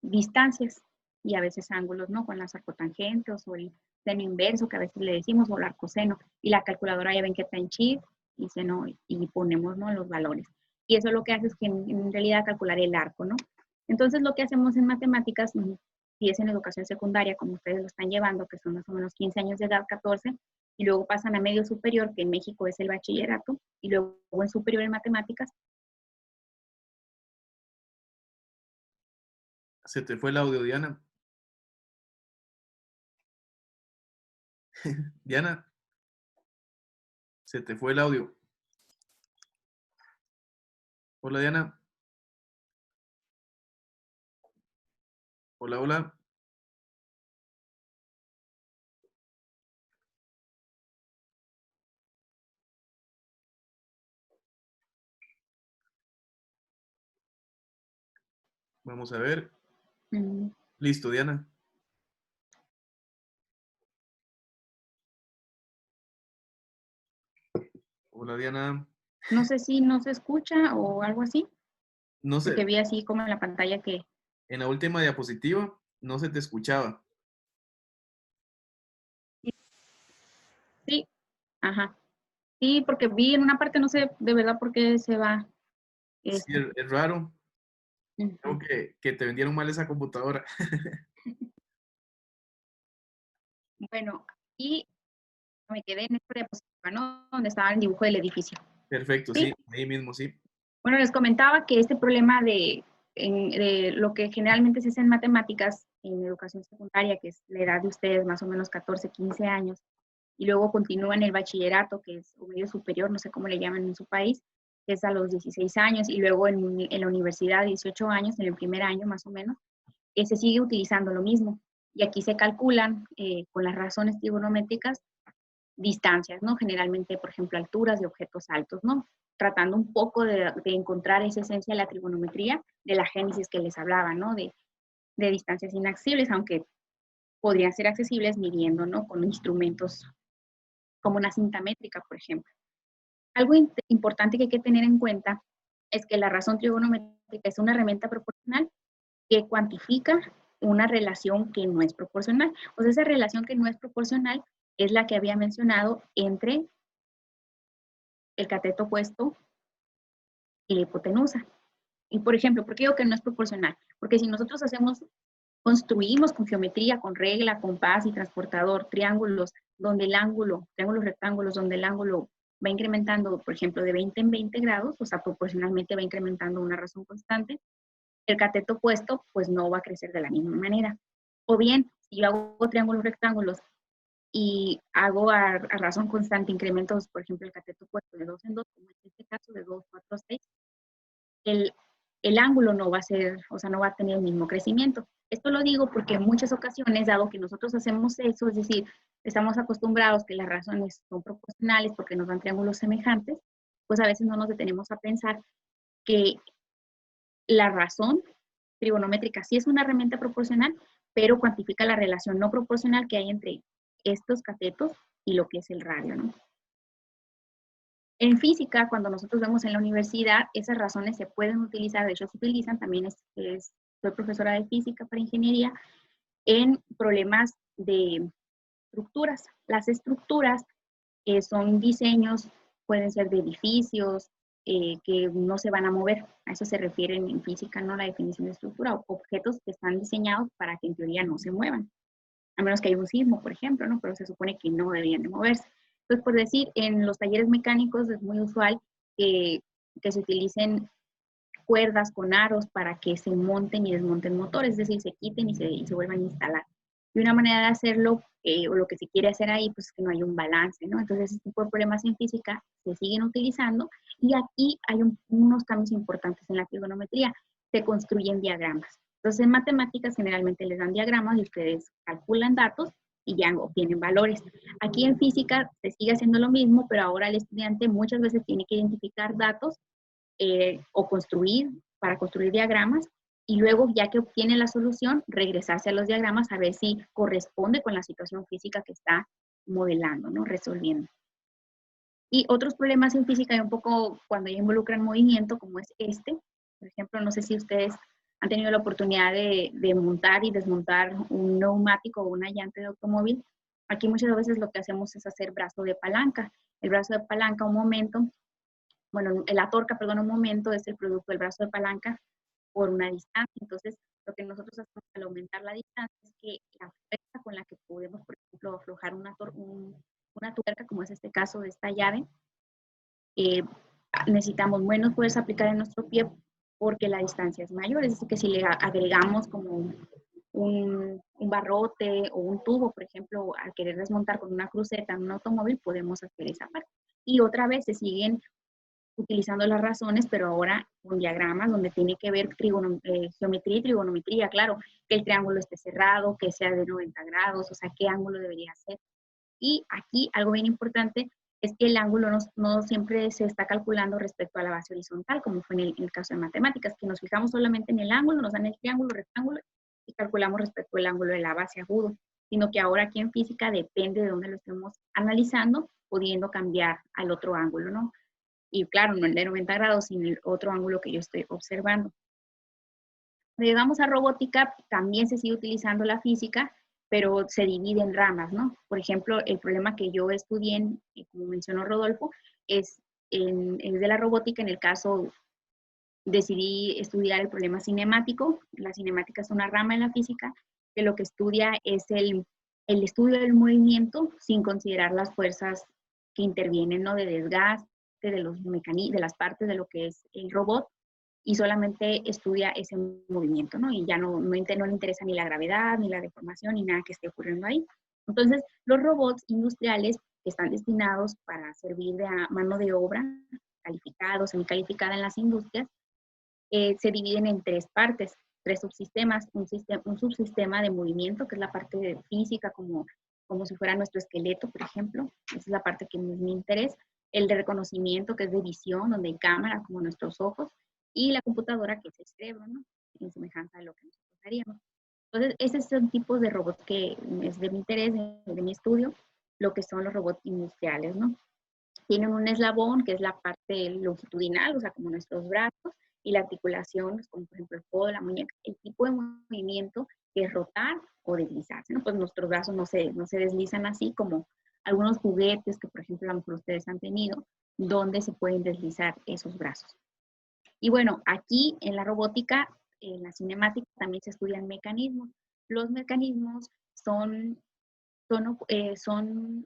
distancias y a veces ángulos, ¿no? Con las arcotangentes o el seno inverso, que a veces le decimos, o el arcoseno. Y la calculadora ya ven que está en shift y seno, y ponemos, ¿no? Los valores. Y eso lo que hace es que en realidad calcular el arco, ¿no? Entonces, lo que hacemos en matemáticas, si es en educación secundaria, como ustedes lo están llevando, que son más o menos 15 años de edad, 14, y luego pasan a medio superior, que en México es el bachillerato, y luego en superior en matemáticas, Se te fue el audio, Diana. Diana, se te fue el audio. Hola, Diana. Hola, hola. Vamos a ver. Mm, Listo, Diana. Hola, Diana. No sé si no se escucha o algo así, No porque sé, vi así como en la pantalla que en la última diapositiva no se te escuchaba. sí, ajá. Sí, porque vi en una parte, no sé de verdad por qué se va Sí, esto. es raro. Creo Ujú. que te vendieron mal esa computadora. Bueno, y me quedé en esta diapositiva, ¿no? Donde estaba el dibujo del edificio. Perfecto, Sí. sí, ahí mismo, sí. Bueno, les comentaba que este problema de lo que generalmente se hace en matemáticas, en educación secundaria, que es la edad de ustedes, más o menos 14, 15 años, y luego continúa en el bachillerato, que es o medio superior, no sé cómo le llaman en su país, que es a los 16 años, y luego en la universidad, 18 años, en el primer año más o menos, se sigue utilizando lo mismo. Y aquí se calculan con las razones trigonométricas distancias, ¿no? Generalmente, por ejemplo, alturas de objetos altos, ¿no? Tratando un poco de encontrar esa esencia de la trigonometría, de la génesis que les hablaba, ¿no? De distancias inaccesibles, aunque podrían ser accesibles midiendo, ¿no? Con instrumentos como una cinta métrica, por ejemplo. Algo importante que hay que tener en cuenta es que la razón trigonométrica es una herramienta proporcional que cuantifica una relación que no es proporcional. O sea, esa relación que no es proporcional es la que había mencionado entre el cateto opuesto y la hipotenusa. Y por ejemplo, ¿por qué digo que no es proporcional? Porque si nosotros construimos con geometría, con regla, compás y transportador, triángulos triángulos rectángulos, donde el ángulo va incrementando, por ejemplo, de 20 en 20 grados, o sea, proporcionalmente va incrementando una razón constante, el cateto opuesto, pues no va a crecer de la misma manera. O bien, si yo hago triángulos rectángulos y hago a razón constante incrementos, por ejemplo, el cateto opuesto de 2 en 2, como en este caso de 2, 4, 6, el, el ángulo no va a ser, o sea, no va a tener el mismo crecimiento. Esto lo digo porque en muchas ocasiones, dado que nosotros hacemos eso, es decir, estamos acostumbrados que las razones son proporcionales porque nos dan triángulos semejantes, pues a veces no nos detenemos a pensar que la razón trigonométrica sí es una herramienta proporcional, pero cuantifica la relación no proporcional que hay entre estos catetos y lo que es el radio, ¿no? En física, cuando nosotros vemos en la universidad, esas razones se pueden utilizar, de hecho se utilizan, también soy profesora de física para ingeniería, en problemas de estructuras. Las estructuras son diseños, pueden ser de edificios, que no se van a mover. A eso se refiere en física, ¿no? La definición de estructura, o objetos que están diseñados para que en teoría no se muevan. A menos que haya un sismo, por ejemplo, ¿no? Pero se supone que no deberían de moverse. Entonces, por decir, en los talleres mecánicos es muy usual que se utilicen cuerdas con aros para que se monten y desmonten motores, es decir, se quiten y se vuelvan a instalar. Y una manera de hacerlo, o lo que se quiere hacer ahí, pues es que no hay un balance, ¿no? Entonces, este tipo de problemas en física se siguen utilizando y aquí hay unos cambios importantes en la trigonometría. Se construyen diagramas. Entonces, en matemáticas generalmente les dan diagramas y ustedes calculan datos y ya obtienen valores. Aquí en física se sigue haciendo lo mismo, pero ahora el estudiante muchas veces tiene que identificar datos o para construir diagramas, y luego, ya que obtiene la solución, regresarse a los diagramas a ver si corresponde con la situación física que está modelando, ¿no? Resolviendo. Y otros problemas en física hay un poco cuando ya involucran movimiento, como es este. Por ejemplo, no sé si ustedes han tenido la oportunidad de montar y desmontar un neumático o una llanta de automóvil. Aquí muchas veces lo que hacemos es hacer brazo de palanca. El brazo de palanca, un momento, bueno, la torca, perdón, un momento es el producto del brazo de palanca por una distancia. Entonces, lo que nosotros hacemos al aumentar la distancia es que la fuerza con la que podemos, por ejemplo, aflojar una tuerca, como es este caso de esta llave, necesitamos menos fuerza aplicada en nuestro pie porque la distancia es mayor. Es decir, que si le agregamos como un barrote o un tubo, por ejemplo, al querer desmontar con una cruceta en un automóvil, podemos hacer esa parte. Y otra vez se siguen utilizando las razones, pero ahora con diagramas donde tiene que ver geometría y trigonometría, claro, que el triángulo esté cerrado, que sea de 90 grados, o sea, qué ángulo debería ser. Y aquí algo bien importante es que el ángulo no siempre se está calculando respecto a la base horizontal, como fue en el caso de matemáticas, que nos fijamos solamente en el ángulo, nos dan el triángulo, rectángulo, y calculamos respecto al ángulo de la base agudo, sino que ahora aquí en física depende de dónde lo estemos analizando, pudiendo cambiar al otro ángulo, ¿no? Y claro, no el de 90 grados, sino el otro ángulo que yo estoy observando. Cuando llegamos a robótica, también se sigue utilizando la física, pero se divide en ramas, ¿no? Por ejemplo, el problema que yo estudié, como mencionó Rodolfo, es de la robótica. En el caso, decidí estudiar el problema cinemático. La cinemática es una rama en la física que lo que estudia es el estudio del movimiento sin considerar las fuerzas que intervienen, ¿no? De desgaste, de las partes de lo que es el robot, y solamente estudia ese movimiento, ¿no? Y ya no le interesa ni la gravedad, ni la deformación, ni nada que esté ocurriendo ahí. Entonces, los robots industriales que están destinados para servir de mano de obra, calificada o semicalificada en las industrias, se dividen en tres partes, tres subsistemas, un subsistema de movimiento, que es la parte de física, como si fuera nuestro esqueleto, por ejemplo. Esa es la parte que es mi interés. El de reconocimiento, que es de visión, donde hay cámara, como nuestros ojos, y la computadora, que es el cerebro, ¿no? En semejanza de lo que nosotros haríamos. Entonces, esos son tipos de robots que es de mi interés, de mi estudio, lo que son los robots industriales, ¿no? Tienen un eslabón, que es la parte longitudinal, o sea, como nuestros brazos, y la articulación, como por ejemplo el codo, la muñeca, el tipo de movimiento que es rotar o deslizarse, ¿no? Pues nuestros brazos no se deslizan así como algunos juguetes que, por ejemplo, a lo mejor ustedes han tenido, donde se pueden deslizar esos brazos. Y bueno, aquí en la robótica, en la cinemática, también se estudian mecanismos. Los mecanismos son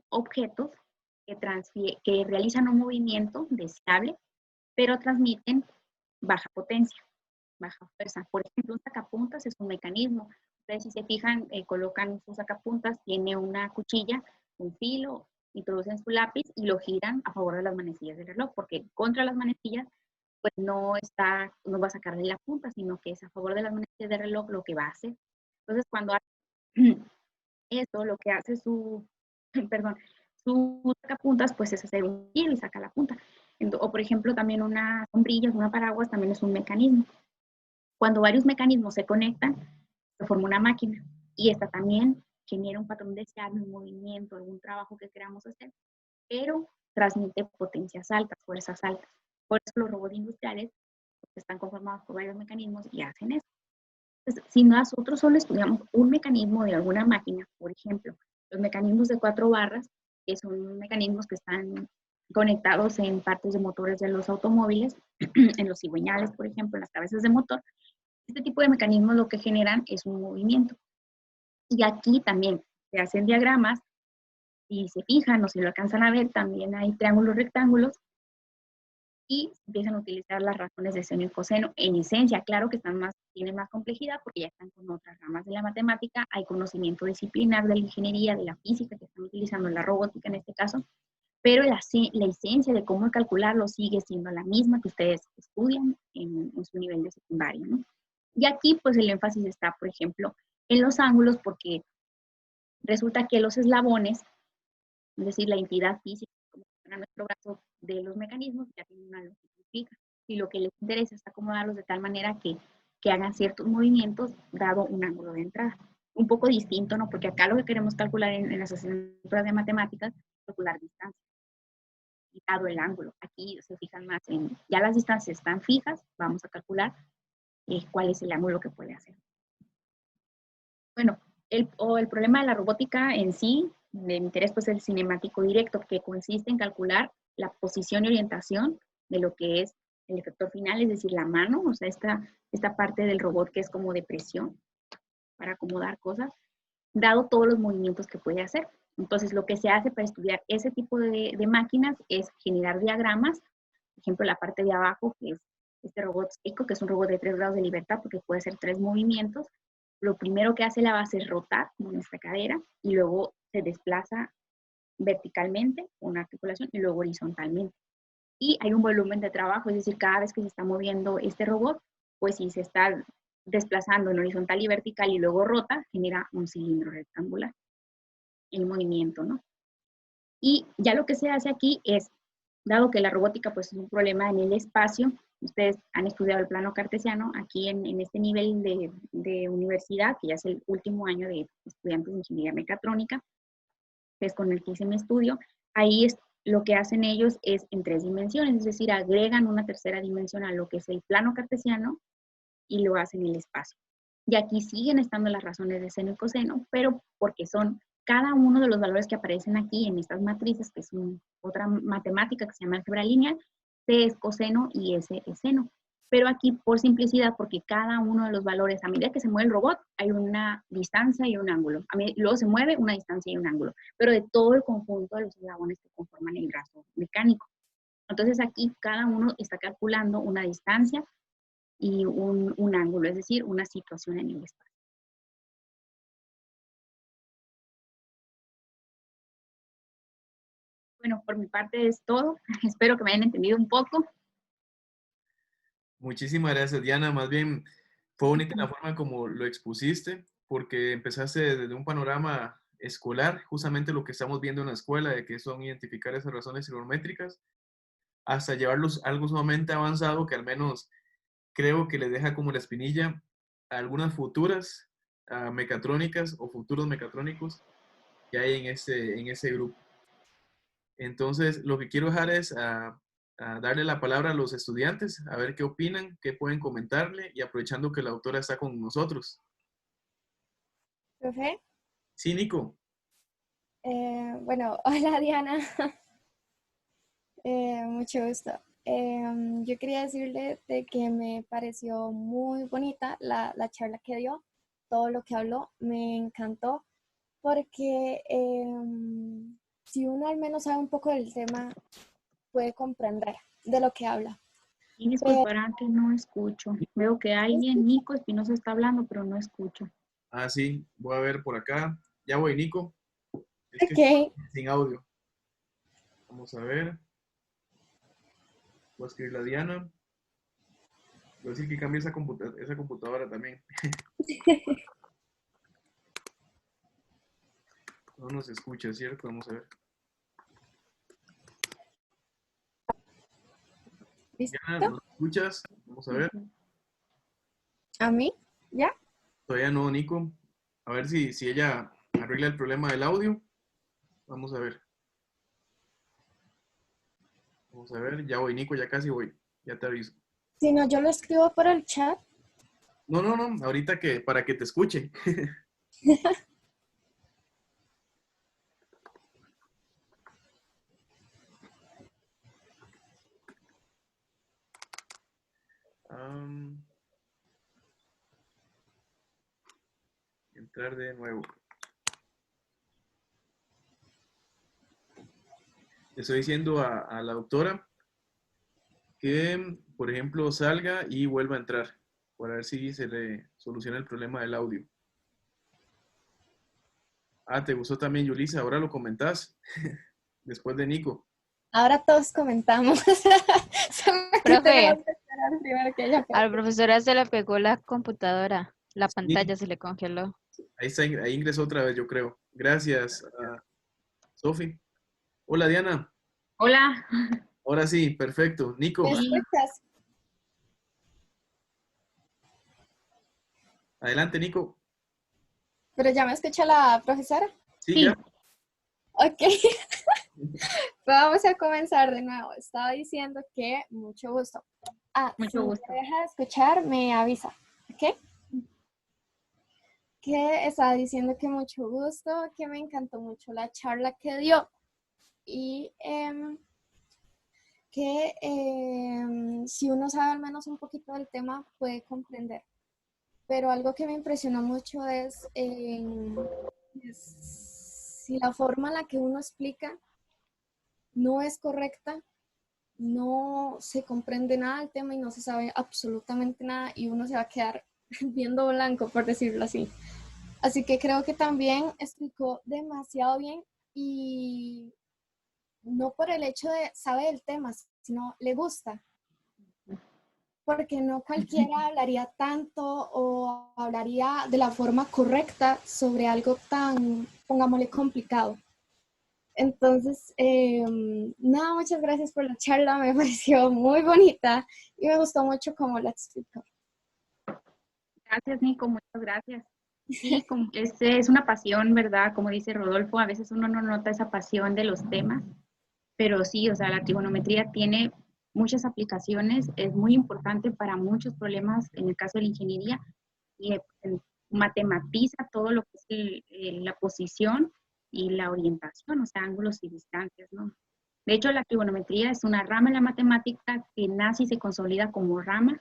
objetos que realizan un movimiento deseable, pero transmiten baja potencia, baja fuerza. Por ejemplo, un sacapuntas es un mecanismo. Ustedes, si se fijan, colocan sus sacapuntas, tiene una cuchilla, un filo, introducen su lápiz y lo giran a favor de las manecillas del reloj, porque contra las manecillas pues no va a sacarle la punta, sino que es a favor de las manecillas del reloj lo que va a hacer. Entonces, cuando hace esto, lo que hace su sacapuntas, pues es hacer un giro y saca la punta. O, por ejemplo, también una sombrilla, una paraguas, también es un mecanismo. Cuando varios mecanismos se conectan, se forma una máquina. Y esta también genera un patrón deseable, un movimiento, algún trabajo que queramos hacer, pero transmite potencias altas, fuerzas altas. Por eso los robots industriales están conformados por varios mecanismos y hacen eso. Entonces, si nosotros solo estudiamos un mecanismo de alguna máquina, por ejemplo, los mecanismos de 4 barras, que son mecanismos que están conectados en partes de motores de los automóviles, en los cigüeñales, por ejemplo, en las cabezas de motor, este tipo de mecanismos lo que generan es un movimiento. Y aquí también se hacen diagramas, y se fijan o si lo alcanzan a ver, también hay triángulos, rectángulos, y empiezan a utilizar las razones de seno y coseno. En esencia, claro que tienen más complejidad porque ya están con otras ramas de la matemática, hay conocimiento disciplinar de la ingeniería, de la física que están utilizando en la robótica en este caso, pero la esencia de cómo calcularlo sigue siendo la misma que ustedes estudian en su nivel de secundaria, ¿no? Y aquí pues el énfasis está, por ejemplo, en los ángulos, porque resulta que los eslabones, es decir, la entidad física, como fuera nuestro brazo de los mecanismos, ya tienen una longitud fija. Y lo que les interesa es acomodarlos de tal manera que hagan ciertos movimientos dado un ángulo de entrada. Un poco distinto, ¿no? Porque acá lo que queremos calcular en las asignaturas de matemáticas es calcular distancia y dado el ángulo. Aquí se fijan más en, ya las distancias están fijas, vamos a calcular cuál es el ángulo que puede hacer. Bueno, el problema de la robótica en sí, de interés, pues el cinemático directo, que consiste en calcular la posición y orientación de lo que es el efector final, es decir, la mano, o sea, esta parte del robot que es como de presión para acomodar cosas, dado todos los movimientos que puede hacer. Entonces, lo que se hace para estudiar ese tipo de máquinas es generar diagramas, por ejemplo, la parte de abajo, que es este robot Echo, que es un robot de 3 grados de libertad porque puede hacer 3 movimientos. Lo primero que hace la base es rotar con nuestra cadera y luego se desplaza verticalmente con una articulación y luego horizontalmente. Y hay un volumen de trabajo, es decir, cada vez que se está moviendo este robot, pues si se está desplazando en horizontal y vertical y luego rota, genera un cilindro rectangular en movimiento, ¿no? Y ya lo que se hace aquí es, dado que la robótica pues es un problema en el espacio, ustedes han estudiado el plano cartesiano, aquí en este nivel de universidad, que ya es el último año de estudiantes de ingeniería mecatrónica, que es con el que hice mi estudio, ahí es, lo que hacen ellos es en 3 dimensiones, es decir, agregan una tercera dimensión a lo que es el plano cartesiano y lo hacen en el espacio. Y aquí siguen estando las razones de seno y coseno, pero porque son cada uno de los valores que aparecen aquí en estas matrices, que es otra matemática que se llama álgebra lineal, C es coseno y S es seno. Pero aquí, por simplicidad, porque cada uno de los valores, a medida que se mueve el robot, hay una distancia y un ángulo. Luego se mueve una distancia y un ángulo, pero de todo el conjunto de los eslabones que conforman el brazo mecánico. Entonces aquí cada uno está calculando una distancia y un ángulo, es decir, una situación en el espacio. Bueno, por mi parte es todo. Espero que me hayan entendido un poco. Muchísimas gracias, Diana. Más bien, fue bonita la forma como lo expusiste, porque empezaste desde un panorama escolar, justamente lo que estamos viendo en la escuela, de que son identificar esas razones trigonométricas, hasta llevarlos a algo sumamente avanzado que al menos creo que les deja como la espinilla a algunas futuras mecatrónicas o futuros mecatrónicos que hay en ese grupo. Entonces, lo que quiero dejar es a darle la palabra a los estudiantes, a ver qué opinan, qué pueden comentarle, y aprovechando que la autora está con nosotros. ¿Profe? Sí, Nico. Bueno, hola Diana. Mucho gusto. Yo quería decirle de que me pareció muy bonita la charla que dio, todo lo que habló, me encantó, porque si uno al menos sabe un poco del tema, puede comprender de lo que habla. Y disculparán que no escucho. Veo que alguien, Nico Espinosa, está hablando, pero no escucho. Ah, sí, voy a ver por acá. Ya voy, Nico. Es que Ok. sin audio. Vamos a ver. Voy a escribirle a Diana. Voy a decir que cambie esa computadora también. No nos escucha, ¿cierto? Vamos a ver. Diana, ¿nos escuchas? Vamos a ver. ¿A mí? ¿Ya? Todavía no, Nico. A ver si ella arregla el problema del audio. Vamos a ver. Vamos a ver. Ya voy, Nico, ya casi voy. Ya te aviso. Si no, yo lo escribo por el chat. No, no, no. Ahorita para que te escuche. Entrar de nuevo. Le estoy diciendo a la doctora que, por ejemplo, salga y vuelva a entrar para ver si se le soluciona el problema del audio. Ah, ¿te gustó también, Yulisa? Ahora lo comentás. Después de Nico. Ahora todos comentamos. Profe, al profesora se le pegó la computadora, la pantalla se le congeló. Ahí ingresó otra vez, yo creo. Gracias, Sofi. Hola, Diana. Hola. Ahora sí, perfecto. Nico. ¿Me escuchas? Adelante, Nico. ¿Pero ya me escucha la profesora? Sí, ya. Ok. Vamos a comenzar de nuevo. Estaba diciendo que mucho gusto. Mucho gusto. Si me deja de escuchar, me avisa. ¿Ok? Que estaba diciendo que mucho gusto, que me encantó mucho la charla que dio. Y que si uno sabe al menos un poquito del tema, puede comprender. Pero algo que me impresionó mucho es si la forma en la que uno explica no es correcta, no se comprende nada del tema y no se sabe absolutamente nada y uno se va a quedar viendo blanco, por decirlo así. Así que creo que también explicó demasiado bien y no por el hecho de saber el tema, sino le gusta. Porque no cualquiera hablaría tanto o hablaría de la forma correcta sobre algo tan, pongámosle, complicado. Entonces, nada, muchas gracias por la charla, me pareció muy bonita y me gustó mucho cómo la explicó. Gracias, Nico, muchas gracias. Sí, es una pasión, ¿verdad? Como dice Rodolfo, a veces uno no nota esa pasión de los temas, pero sí, o sea, la trigonometría tiene muchas aplicaciones, es muy importante para muchos problemas, en el caso de la ingeniería, y matematiza todo lo que es la posición y la orientación, o sea, ángulos y distancias, ¿no? De hecho, la trigonometría es una rama en la matemática que nace y se consolida como rama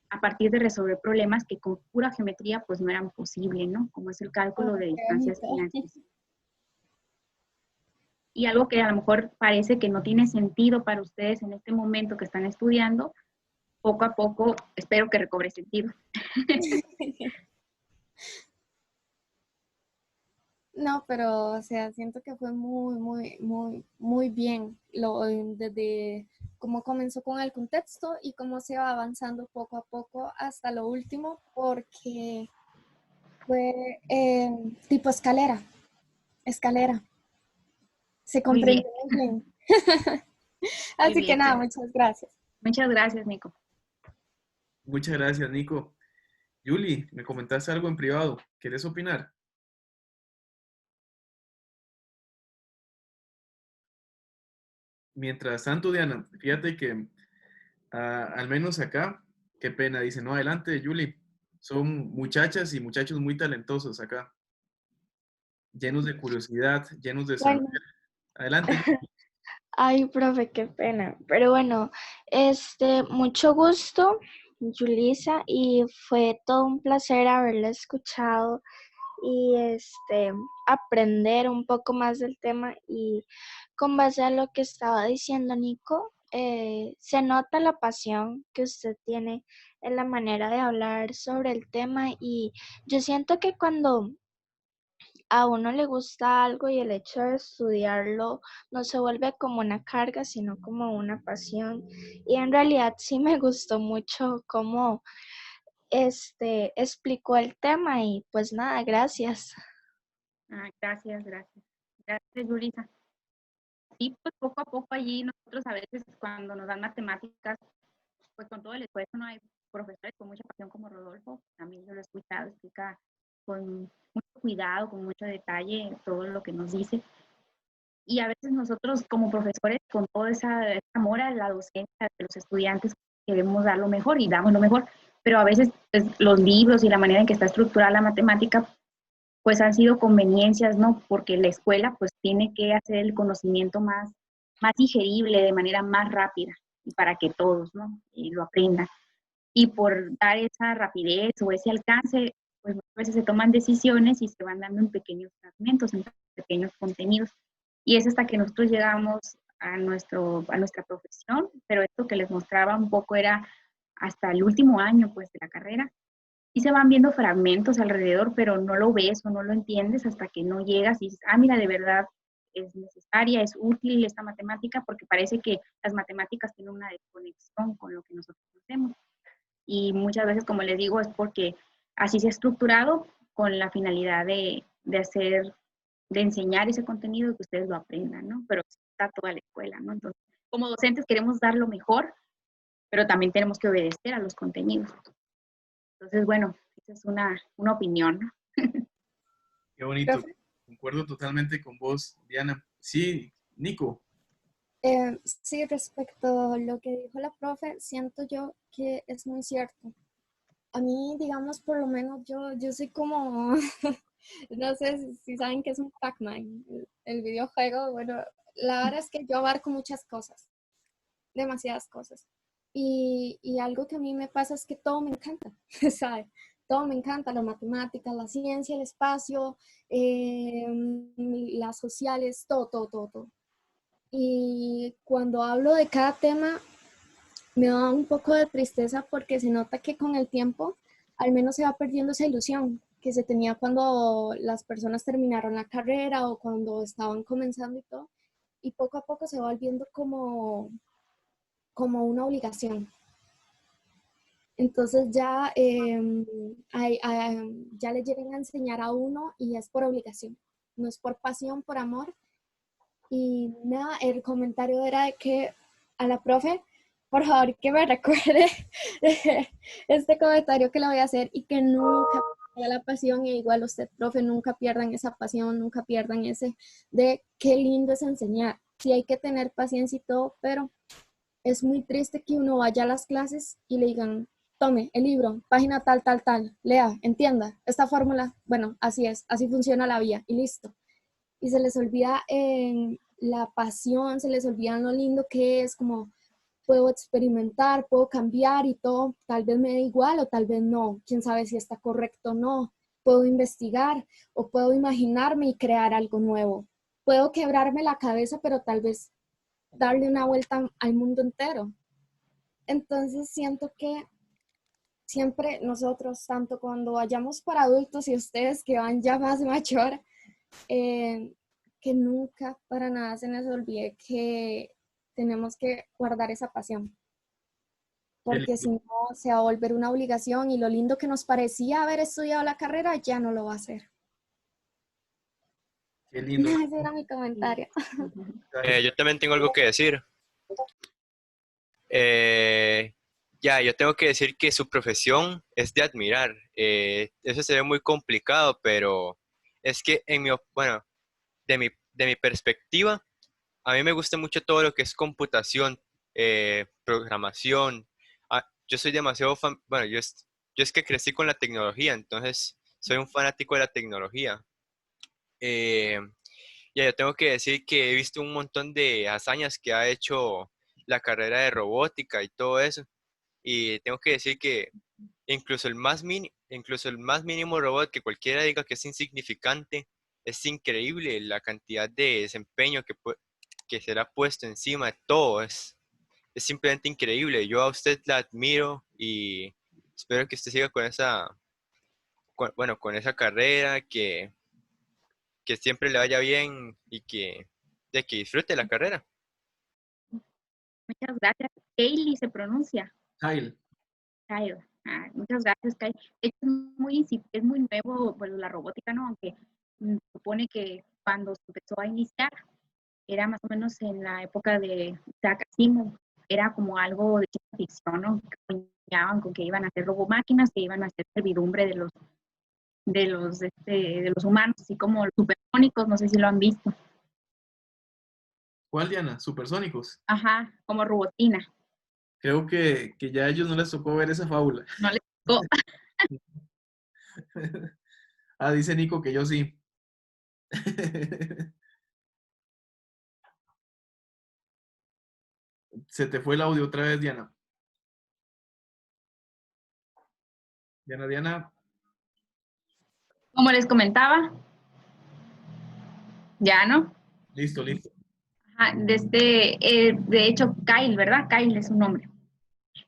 a partir de resolver problemas que con pura geometría pues no eran posibles, ¿no? Como es el cálculo de distancias inaccesibles. Y algo que a lo mejor parece que no tiene sentido para ustedes en este momento que están estudiando, poco a poco espero que recobre sentido. No, pero, o sea, siento que fue muy bien desde cómo comenzó con el contexto y cómo se va avanzando poco a poco hasta lo último, porque fue tipo escalera. Se comprendió muy bien. Así que nada, muchas gracias. Muchas gracias, Nico. Muchas gracias, Nico. Yuli, me comentaste algo en privado. ¿Quieres opinar? Mientras tanto, Diana, fíjate que al menos acá, qué pena, dice, no, adelante, Yuli. Son muchachas y muchachos muy talentosos acá, llenos de curiosidad, llenos de saber. Bueno. Adelante, Yuli. Ay, profe, qué pena. Pero bueno, mucho gusto, Yulisa, y fue todo un placer haberla escuchado y aprender un poco más del tema. Y con base a lo que estaba diciendo Nico, se nota la pasión que usted tiene en la manera de hablar sobre el tema, y yo siento que cuando a uno le gusta algo y el hecho de estudiarlo no se vuelve como una carga, sino como una pasión. Y en realidad sí me gustó mucho cómo explicó el tema, y pues nada, gracias. Gracias. Gracias, Yulisa. Y pues poco a poco allí nosotros a veces cuando nos dan matemáticas, pues con todo el esfuerzo, no hay profesores con mucha pasión como Rodolfo, también yo lo he escuchado, explica con mucho cuidado, con mucho detalle todo lo que nos dice. Y a veces nosotros como profesores, con todo ese amor a la docencia de los estudiantes, queremos dar lo mejor y damos lo mejor, pero a veces pues, los libros y la manera en que está estructurada la matemática, pues han sido conveniencias, ¿no? Porque la escuela pues tiene que hacer el conocimiento más digerible, de manera más rápida, y para que todos, ¿no? Lo aprendan. Y por dar esa rapidez o ese alcance, pues muchas veces se toman decisiones y se van dando en pequeños fragmentos, en pequeños contenidos. Y es hasta que nosotros llegamos a nuestra profesión, pero esto que les mostraba un poco era hasta el último año pues de la carrera, y se van viendo fragmentos alrededor, pero no lo ves o no lo entiendes hasta que no llegas y dices, mira, de verdad es necesaria, es útil esta matemática, porque parece que las matemáticas tienen una desconexión con lo que nosotros hacemos. Y muchas veces, como les digo, es porque así se ha estructurado con la finalidad de enseñar ese contenido y que ustedes lo aprendan, ¿no? Pero está toda la escuela, ¿no? Entonces, como docentes queremos dar lo mejor, pero también tenemos que obedecer a los contenidos. Entonces, bueno, esa es una opinión, ¿no? Qué bonito. Concuerdo totalmente con vos, Diana. Sí, Nico. Sí, respecto a lo que dijo la profe, siento yo que es muy cierto. A mí, digamos, por lo menos yo soy como, no sé si saben qué es un Pac-Man, el videojuego. Bueno, la verdad es que yo abarco muchas cosas, demasiadas cosas. Y algo que a mí me pasa es que todo me encanta, ¿sabes? Todo me encanta, la matemática, la ciencia, el espacio, las sociales, todo. Y cuando hablo de cada tema, me da un poco de tristeza porque se nota que con el tiempo al menos se va perdiendo esa ilusión que se tenía cuando las personas terminaron la carrera o cuando estaban comenzando y todo. Y poco a poco se va volviendo como una obligación. Entonces ya, ya le llegan a enseñar a uno y es por obligación, no es por pasión, por amor. Y nada, el comentario era de que a la profe, por favor, que me recuerde este comentario que le voy a hacer y que nunca pierda la pasión, e igual usted, profe, nunca pierdan esa pasión, nunca pierdan ese de qué lindo es enseñar. Sí hay que tener paciencia y todo, pero es muy triste que uno vaya a las clases y le digan, tome el libro, página tal, tal, tal, lea, entienda, esta fórmula, bueno, así es, así funciona la vía y listo. Y se les olvida la pasión, se les olvida lo lindo que es, como puedo experimentar, puedo cambiar y todo, tal vez me dé igual o tal vez no, quién sabe si está correcto o no, puedo investigar o puedo imaginarme y crear algo nuevo, puedo quebrarme la cabeza, pero tal vez darle una vuelta al mundo entero. Entonces siento que siempre nosotros, tanto cuando vayamos para adultos y ustedes que van ya más mayor, que nunca para nada se nos olvide que tenemos que guardar esa pasión, porque si no se va a volver una obligación y lo lindo que nos parecía haber estudiado la carrera ya no lo va a hacer. Qué lindo. Ese era mi comentario. Yo también tengo algo que decir. Yo tengo que decir que su profesión es de admirar. Eso se ve muy complicado, pero es que bueno, de mi perspectiva, a mí me gusta mucho todo lo que es computación, programación. Yo soy demasiado bueno, yo es que crecí con la tecnología, entonces soy un fanático de la tecnología. Yo tengo que decir que he visto un montón de hazañas que ha hecho la carrera de robótica y todo eso. Y tengo que decir que incluso incluso el más mínimo robot que cualquiera diga que es insignificante, es increíble la cantidad de desempeño que será puesto encima de todo. Es simplemente increíble. Yo a usted la admiro y espero que usted siga con con esa carrera, que siempre le vaya bien y de que disfrute la carrera. Muchas gracias. Kaylee se pronuncia. Kyle. Muchas gracias, Kyle. Es muy nuevo, pues, la robótica, ¿no? Aunque supone que cuando se empezó a iniciar era más o menos en la época de Isaac Asimov. Era como algo de ciencia ficción, ¿no? Que soñaban con que iban a ser robomáquinas, que iban a ser servidumbre de los humanos, así como los supersónicos, no sé si lo han visto. ¿Cuál, Diana? ¿Supersónicos? Ajá, como robotina. Creo que ya a ellos no les tocó ver esa fábula. No les tocó. Dice Nico que yo sí. Se te fue el audio otra vez, Diana. Diana. Como les comentaba, ya, ¿no? Listo. Ajá, de hecho, Kyle, ¿verdad? Kyle es su nombre.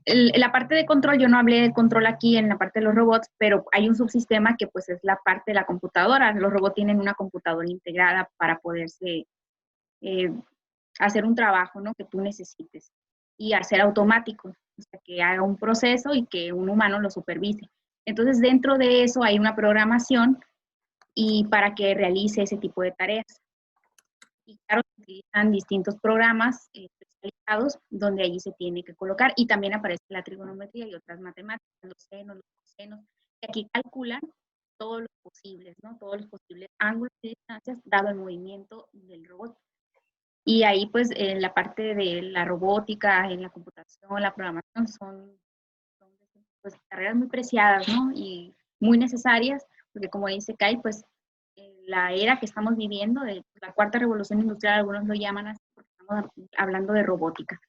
La parte de control, yo no hablé de control aquí en la parte de los robots, pero hay un subsistema que pues es la parte de la computadora. Los robots tienen una computadora integrada para poderse hacer un trabajo, ¿no? Que tú necesites y hacer automático, o sea, que haga un proceso y que un humano lo supervise. Entonces, dentro de eso hay una programación y para que realice ese tipo de tareas. Y claro, se utilizan distintos programas especializados donde allí se tiene que colocar y también aparece la trigonometría y otras matemáticas, los senos, los cosenos, que aquí calculan todos los posibles, ¿no? Todos los posibles ángulos y distancias dado el movimiento del robot. Y ahí pues en la parte de la robótica, en la computación, la programación son pues carreras muy preciadas, ¿no? Y muy necesarias, porque como dice Kai, pues la era que estamos viviendo, de la cuarta revolución industrial, algunos lo llaman así, porque estamos hablando de robótica.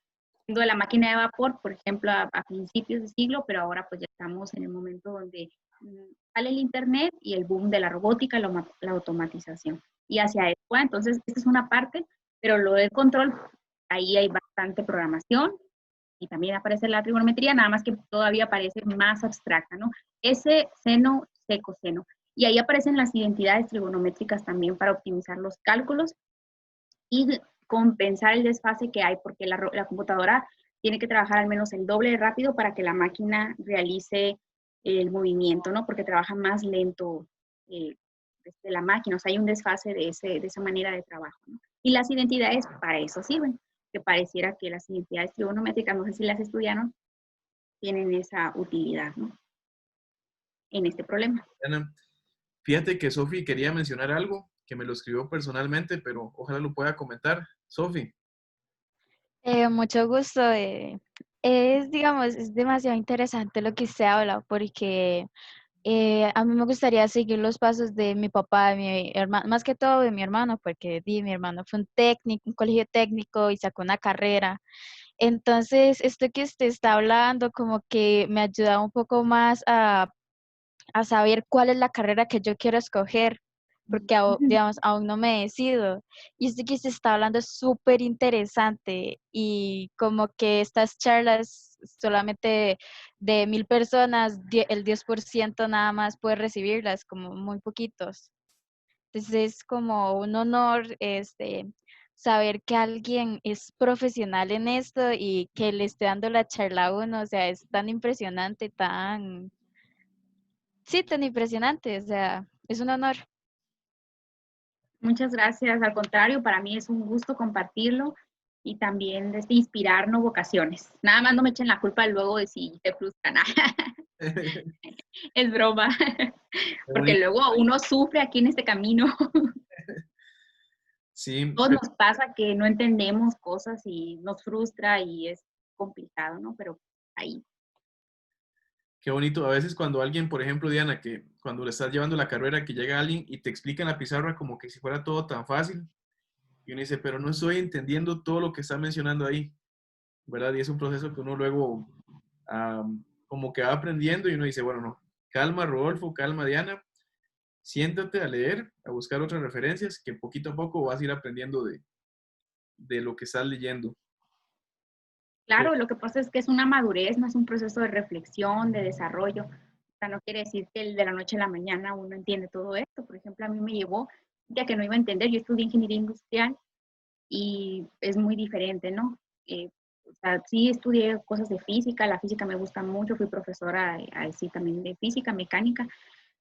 De la máquina de vapor, por ejemplo, a principios de siglo, pero ahora pues ya estamos en el momento donde sale el internet y el boom de la robótica, la automatización. Y hacia eso, entonces, esta es una parte Pero lo del control, ahí hay bastante programación y también aparece la trigonometría, nada más que todavía aparece más abstracta, ¿no? Ese, seno, secoseno. Y ahí aparecen las identidades trigonométricas también para optimizar los cálculos y compensar el desfase que hay, porque la computadora tiene que trabajar al menos el doble de rápido para que la máquina realice el movimiento, ¿no? Porque trabaja más lento la máquina, o sea, hay un desfase de esa manera de trabajo, ¿no? Y las identidades para eso sirven, que pareciera que las identidades trigonométricas, no sé si las estudiaron, tienen esa utilidad, ¿no? En este problema. Diana, fíjate que Sofi quería mencionar algo que me lo escribió personalmente, pero ojalá lo pueda comentar. Sofi. Mucho gusto. Digamos, es demasiado interesante lo que usted habla porque a mí me gustaría seguir los pasos de mi papá, de mi hermano, más que todo de mi hermano, porque mi hermano fue un técnico, un colegio técnico y sacó una carrera. Entonces, esto que usted está hablando como que me ayuda un poco más a saber cuál es la carrera que yo quiero escoger, porque digamos, aún no me decido. Y esto que se está hablando es súper interesante y como que estas charlas solamente de 1000 personas, el 10% nada más puede recibirlas, como muy poquitos. Entonces es como un honor saber que alguien es profesional en esto y que le esté dando la charla a uno, o sea, es tan impresionante, sí, tan impresionante, o sea, es un honor. Muchas gracias. Al contrario, para mí es un gusto compartirlo y también inspirarnos vocaciones. Nada más no me echen la culpa luego de si te frustran. Es broma. Porque luego uno sufre aquí en este camino. Sí. Todos nos pasa que no entendemos cosas y nos frustra y es complicado, ¿no? Pero ahí. Qué bonito. A veces cuando alguien, por ejemplo, Diana, que cuando le estás llevando la carrera, que llega alguien y te explica en la pizarra como que si fuera todo tan fácil, y uno dice, pero no estoy entendiendo todo lo que está mencionando ahí, ¿verdad? Y es un proceso que uno luego como que va aprendiendo y uno dice, bueno, no, calma Rodolfo, calma Diana, siéntate a leer, a buscar otras referencias, que poquito a poco vas a ir aprendiendo de lo que estás leyendo. Claro, lo que pasa es que es una madurez, no es un proceso de reflexión, de desarrollo. O sea, no quiere decir que de la noche a la mañana uno entiende todo esto. Por ejemplo, a mí me llevó, ya que no iba a entender, yo estudié ingeniería industrial y es muy diferente, ¿no? O sea, sí estudié cosas de física, la física me gusta mucho, fui profesora así también de física, mecánica,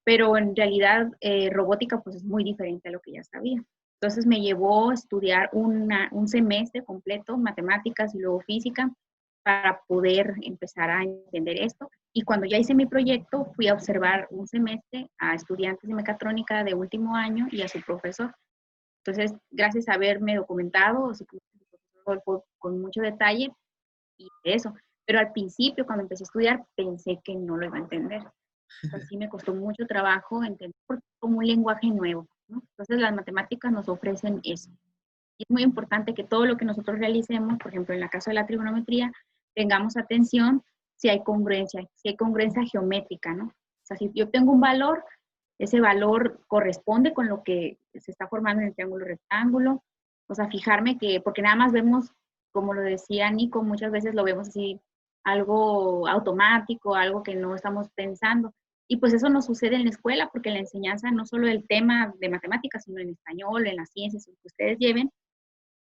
pero en realidad robótica pues es muy diferente a lo que ya sabía. Entonces me llevó a estudiar un semestre completo, matemáticas y luego física, para poder empezar a entender esto. Y cuando ya hice mi proyecto, fui a observar un semestre a estudiantes de mecatrónica de último año y a su profesor. Entonces, gracias a haberme documentado, con mucho detalle y eso. Pero al principio, cuando empecé a estudiar, pensé que no lo iba a entender. Así me costó mucho trabajo entender porque es como un lenguaje nuevo, ¿no? Entonces las matemáticas nos ofrecen eso. Y es muy importante que todo lo que nosotros realicemos, por ejemplo, en el caso de la trigonometría, tengamos atención si hay congruencia geométrica, ¿no? O sea, si yo tengo un valor, ese valor corresponde con lo que se está formando en el triángulo rectángulo. O sea, fijarme que, porque nada más vemos, como lo decía Nico, muchas veces lo vemos así, algo automático, algo que no estamos pensando. Y pues eso no sucede en la escuela, porque la enseñanza no solo del tema de matemáticas, sino en español, en las ciencias, lo que ustedes lleven,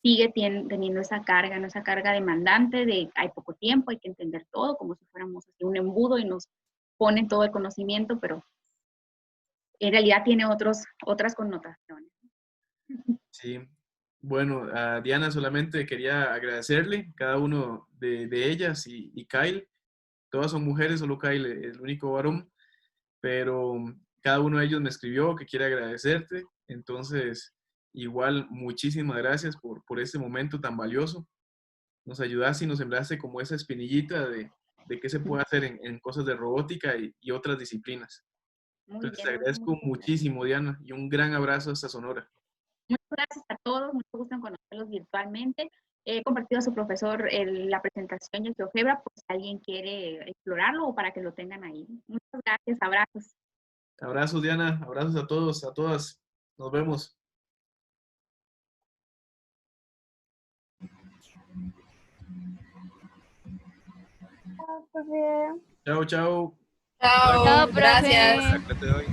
sigue teniendo esa carga, ¿no? Esa carga demandante de hay poco tiempo, hay que entender todo, como si fuéramos así un embudo y nos ponen todo el conocimiento, pero en realidad tiene otras connotaciones. Sí. Bueno, a Diana solamente quería agradecerle, cada uno de ellas y Kyle. Todas son mujeres, solo Kyle es el único varón, pero cada uno de ellos me escribió que quiere agradecerte. Entonces, igual, muchísimas gracias por este momento tan valioso. Nos ayudaste y nos sembraste como esa espinillita de qué se puede hacer en cosas de robótica y otras disciplinas. Muy Entonces, te bien, agradezco muchísimo, Diana, y un gran abrazo hasta Sonora. Muchas gracias a todos, mucho gusto en conocerlos virtualmente. He compartido a su profesor la presentación de GeoGebra, por si alguien quiere explorarlo o para que lo tengan ahí. Muchas gracias, abrazos. Abrazos, Diana, abrazos a todos, a todas. Nos vemos. Chao, profe. Chao, chao. Chao, Chao, profe. gracias. La clase de hoy.